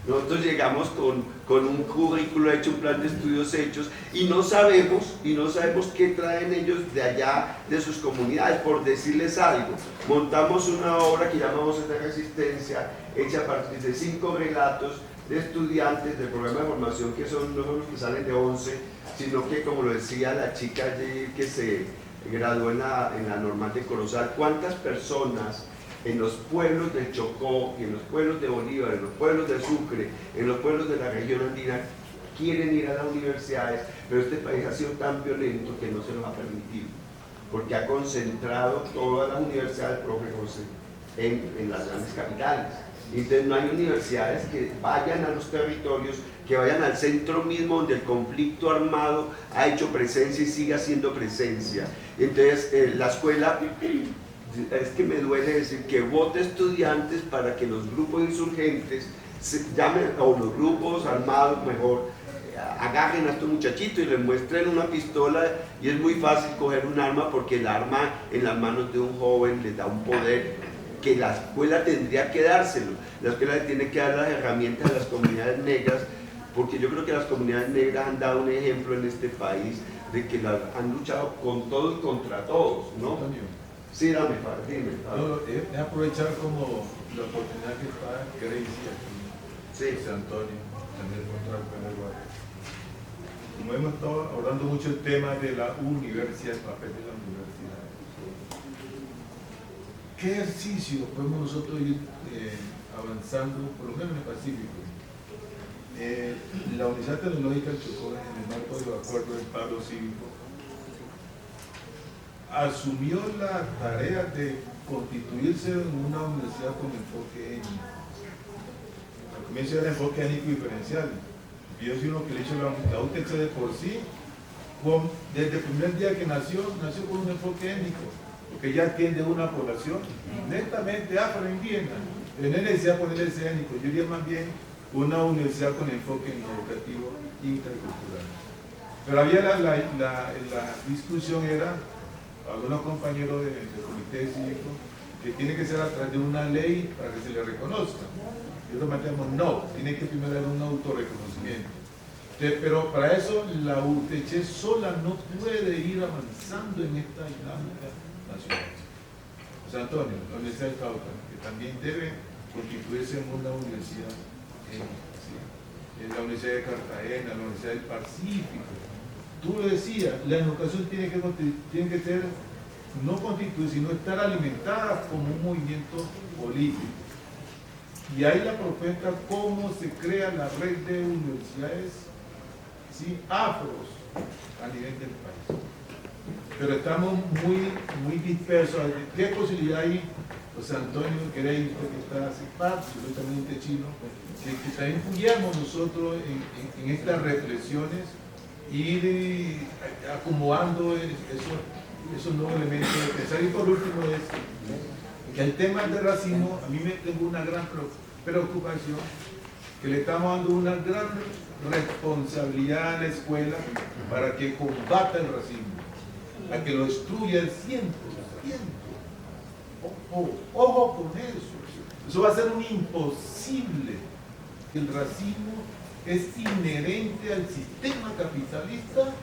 Nosotros llegamos con un currículo hecho, un plan de estudios hechos y no sabemos qué traen ellos de allá, de sus comunidades. Por decirles algo, montamos una obra que llamamos Voces de Resistencia, hecha a partir de 5 relatos de estudiantes del programa de formación que no son los que salen de 11, sino que, como lo decía la chica allí que se graduó en la normal de Corozal, ¿cuántas personas en los pueblos del Chocó, y en los pueblos de Bolívar, en los pueblos de Sucre, en los pueblos de la región andina quieren ir a las universidades, pero este país ha sido tan violento que no se los ha permitido, porque ha concentrado todas las universidades, profe José, en las grandes capitales. Entonces no hay universidades que vayan a los territorios, que vayan al centro mismo donde el conflicto armado ha hecho presencia y sigue haciendo presencia. Entonces la escuela, es que me duele decir que vote estudiantes para que los grupos insurgentes se llamen, o los grupos armados mejor, agarren a estos muchachitos y les muestren una pistola, y es muy fácil coger un arma porque el arma en las manos de un joven les da un poder que la escuela tendría que dárselo. La escuela le tiene que dar las herramientas a las comunidades negras, porque yo creo que las comunidades negras han dado un ejemplo en este país de que han luchado con todos contra todos, ¿no? Sí, dime. Es aprovechar como la oportunidad que está Gracie aquí, sí. José Antonio, también contra el primer. Como hemos estado hablando mucho el tema de la universidad, el papel de la universidad, ¿qué ejercicio podemos nosotros ir avanzando, por lo menos en el Pacífico? La Universidad Tecnológica del Chocó, en el marco del acuerdo del paro cívico, asumió la tarea de constituirse en una universidad con enfoque étnico. Al comienzo era enfoque étnico diferencial. Yo soy uno que le he dicho la UTC de por sí, desde el primer día que nació con un enfoque étnico, porque ya atiende una población netamente afroindígena. No hay necesidad de ponerle ese étnico, yo diría más bien una universidad con enfoque educativo intercultural. Pero había la discusión era, algunos compañeros del comité cívico, que tiene que ser a través de una ley para que se le reconozca. Y nosotros mantenemos, no, tiene que primero haber un autorreconocimiento. Pero para eso la UTC sola no puede ir avanzando en esta dinámica nacional. José Antonio, la Universidad de Cauca, que también debe constituirse en una universidad, la Universidad de Cartagena, la Universidad del Pacífico. Tú lo decías, la educación tiene que ser, no constituir, sino estar alimentada como un movimiento político. Y ahí la propuesta cómo se crea la red de universidades, ¿sí?, afros a nivel del país. Pero estamos muy dispersos. ¿Qué posibilidad hay, José Antonio, que está hace parte, absolutamente chino, que también pudiéramos nosotros en estas reflexiones ir acomodando esos nuevos elementos de pensar? Y por último es que el tema del racismo, a mí me tengo una gran preocupación, que le estamos dando una gran responsabilidad a la escuela para que combata el racismo, a que lo destruya el 100%. Ojo con eso. Eso va a ser un imposible. El racismo es inherente al sistema capitalista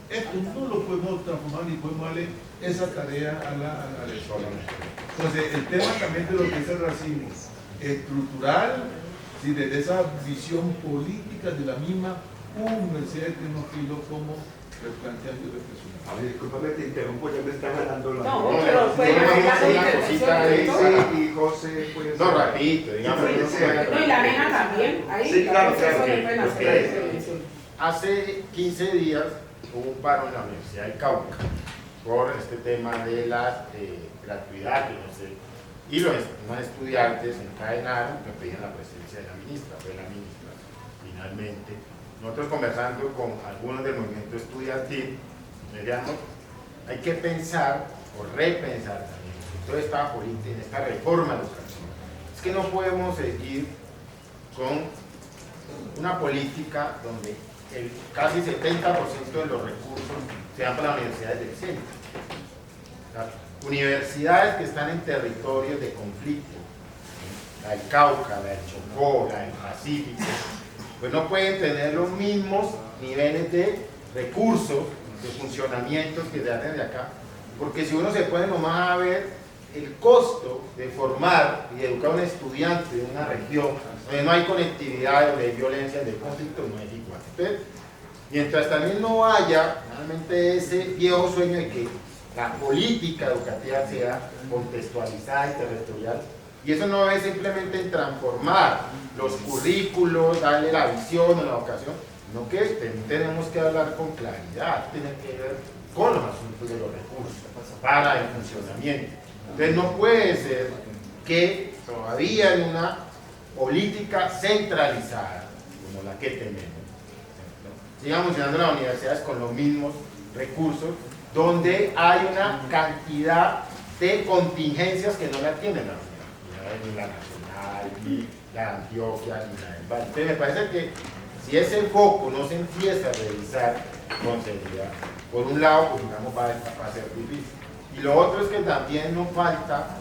esto no lo podemos transformar ni podemos darle esa tarea a la escuela. Entonces, el tema también de lo que es el racismo estructural, ¿sí? Desde esa visión política de la misma Universidad de Tecnofilo como replanteando y reflexionando. A ver, discúlpame, te interrumpo, ya me están jalando la No, mano. pero fue una cosita ahí, Y José, pues. No, rapidito, digamos. No, y la nena también, ahí. Sí, claro, claro. Hace 15 días hubo un paro en la Universidad del Cauca por este tema de la gratuidad, que no sé, y los estudiantes encadenaron que pedían la presencia de la ministra, fue la ministra. Finalmente, nosotros conversando con algunos del movimiento estudiantil, decíamos, hay que pensar o repensar también toda esta política, esta reforma de educación. Es que no podemos seguir con una política donde casi 70% de los recursos se dan para las universidades del centro. Universidades que están en territorios de conflicto, la del Cauca, la del Chocó, la del Pacífico, pues no pueden tener los mismos niveles de recursos, de funcionamientos que se hacen de acá, porque si uno se pone nomás a ver el costo de formar y de educar a un estudiante de una región donde no hay conectividad, donde hay violencia, donde hay conflicto, no es igual. Entonces, mientras también no haya realmente ese viejo sueño de que la política educativa sea contextualizada y territorial, y eso no es simplemente en transformar los currículos, darle la visión o la vocación, sino que tenemos que hablar con claridad, tiene que ver con los asuntos de los recursos para el funcionamiento. Entonces no puede ser que todavía en una política centralizada como la que tenemos, sigan funcionando las universidades con los mismos recursos, donde hay una cantidad de contingencias que no la tienen la universidad, ni la nacional, ni la de Antioquia, ni la del Valle. Entonces me parece que si ese foco no se empieza a revisar con seriedad, por un lado, pues digamos, va a ser difícil. Y lo otro es que también nos falta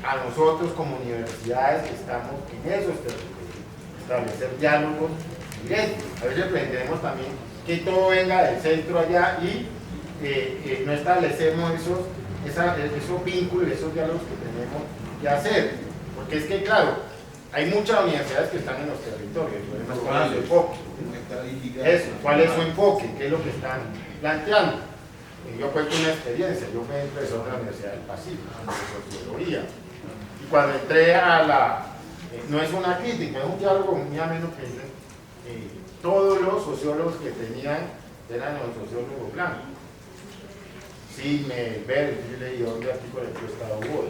a nosotros como universidades que estamos en esos territorios, establecer diálogos directos. A veces pretendemos también que todo venga del centro allá y no establecemos esos vínculos, esos diálogos que tenemos que hacer. Porque es que, claro, hay muchas universidades que están en los territorios. ¿Cuál es su enfoque? ¿Cuál es su enfoque? ¿Qué es lo que están planteando? Yo cuento una experiencia. Yo fui profesor de la Universidad del Pacífico, de sociología. Y cuando entré a la... no es una crítica, es un diálogo muy ameno que todos los sociólogos que tenían eran los sociólogos blancos. Sí, yo leí un artículo de Estado Hugo.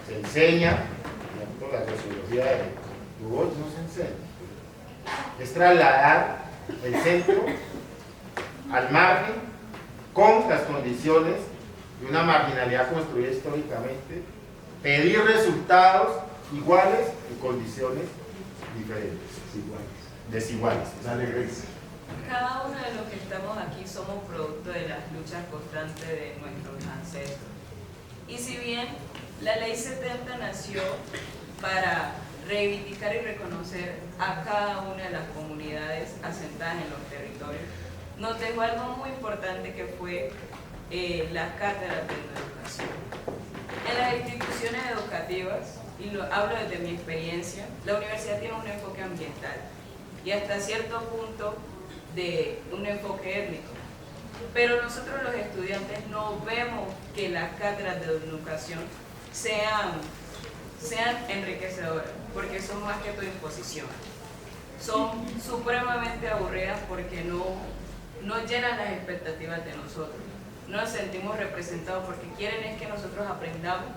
Se enseña, por ejemplo, la sociología de Hugo no se enseña. Es trasladar el centro al margen con las condiciones de una marginalidad construida históricamente, pedir resultados iguales en condiciones diferentes, desiguales. Cada uno de los que estamos aquí somos producto de las luchas constantes de nuestros ancestros. Y si bien la Ley 70 nació para reivindicar y reconocer a cada una de las comunidades asentadas en los territorios, nos dejó algo muy importante que fue las cátedras de educación. En las instituciones educativas, y lo hablo desde mi experiencia, la universidad tiene un enfoque ambiental y hasta cierto punto de un enfoque étnico. Pero nosotros los estudiantes no vemos que las cátedras de educación sean enriquecedoras, porque son más que todo imposición. Son supremamente aburridas porque no llenan las expectativas de nosotros. No nos sentimos representados porque quieren es que nosotros aprendamos,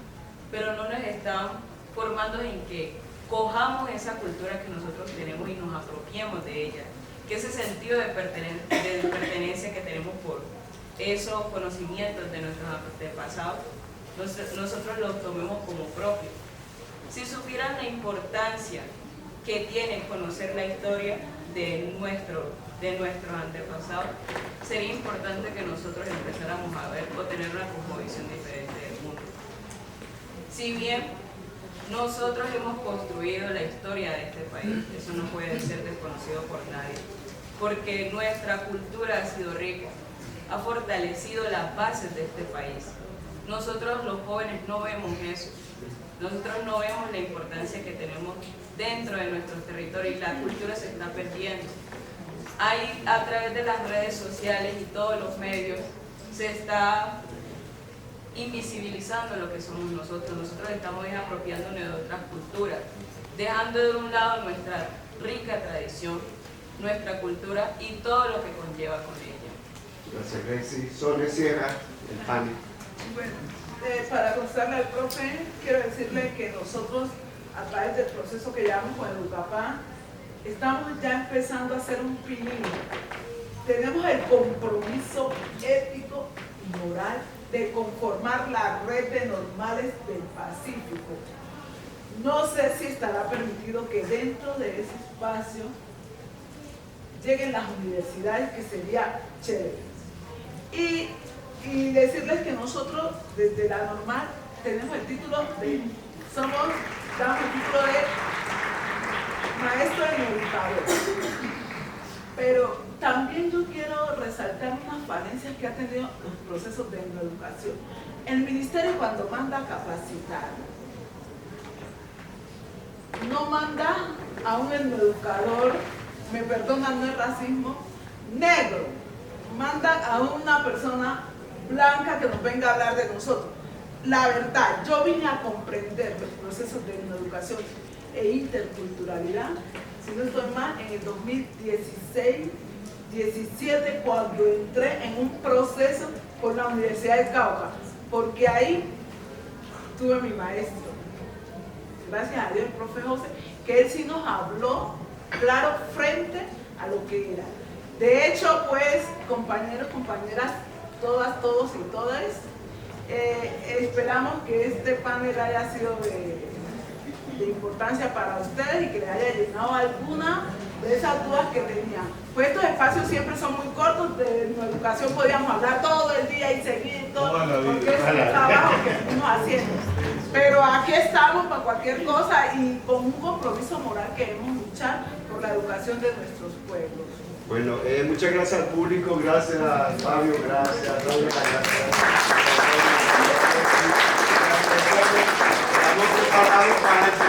pero no nos están formando en que cojamos esa cultura que nosotros tenemos y nos apropiemos de ella. Que ese sentido de pertenencia que tenemos por esos conocimientos de nuestros antepasados, nosotros los tomemos como propios. Si supieran la importancia que tiene conocer la historia de nuestros antepasados, sería importante que nosotros empezáramos a ver o tener una cosmovisión diferente del mundo. Si bien nosotros hemos construido la historia de este país, eso no puede ser desconocido por nadie, porque nuestra cultura ha sido rica ha fortalecido las bases de este país. Nosotros los jóvenes no vemos eso. Nosotros no vemos la importancia que tenemos dentro de nuestros territorios y la cultura se está perdiendo. Ahí, a través de las redes sociales y todos los medios, se está invisibilizando lo que somos nosotros. Nosotros estamos apropiándonos de otras culturas, dejando de un lado nuestra rica tradición, nuestra cultura y todo lo que conlleva con ella. Gracias, Gracie. Sole cierra el panel. Bueno, para contestarle al profe, quiero decirle que nosotros, a través del proceso que llevamos con Educapá, estamos ya empezando a hacer un piloto. Tenemos el compromiso ético y moral de conformar la red de normales del Pacífico. No sé si estará permitido que dentro de ese espacio lleguen las universidades, que sería chévere. Y decirles que nosotros desde la normal tenemos el título de, damos el título de maestro en educador. Pero también yo quiero resaltar unas falencias que ha tenido los procesos de educación. El ministerio, cuando manda a capacitar, no manda a un educador, me perdonan, no es racismo, negro, manda a una persona blanca que nos venga a hablar de nosotros. La verdad, yo vine a comprender los procesos de educación e interculturalidad, si no estoy mal, en el 2016, 17, cuando entré en un proceso con la Universidad del Cauca, porque ahí tuve mi maestro, gracias a Dios, el profe José, que él sí nos habló claro frente a lo que era. De hecho, pues, compañeros, compañeras, todas, todos y todas, esperamos que este panel haya sido de importancia para ustedes y que les haya llenado alguna de esas dudas que tenían. Pues estos espacios siempre son muy cortos, de educación podríamos hablar todo el día y seguir todo, porque es el trabajo que estamos haciendo. Pero aquí estamos para cualquier cosa y con un compromiso moral que debemos luchar por la educación de nuestros pueblos. Bueno, muchas gracias al público, gracias Fabio, gracias Roger, gracias. Estamos preparados para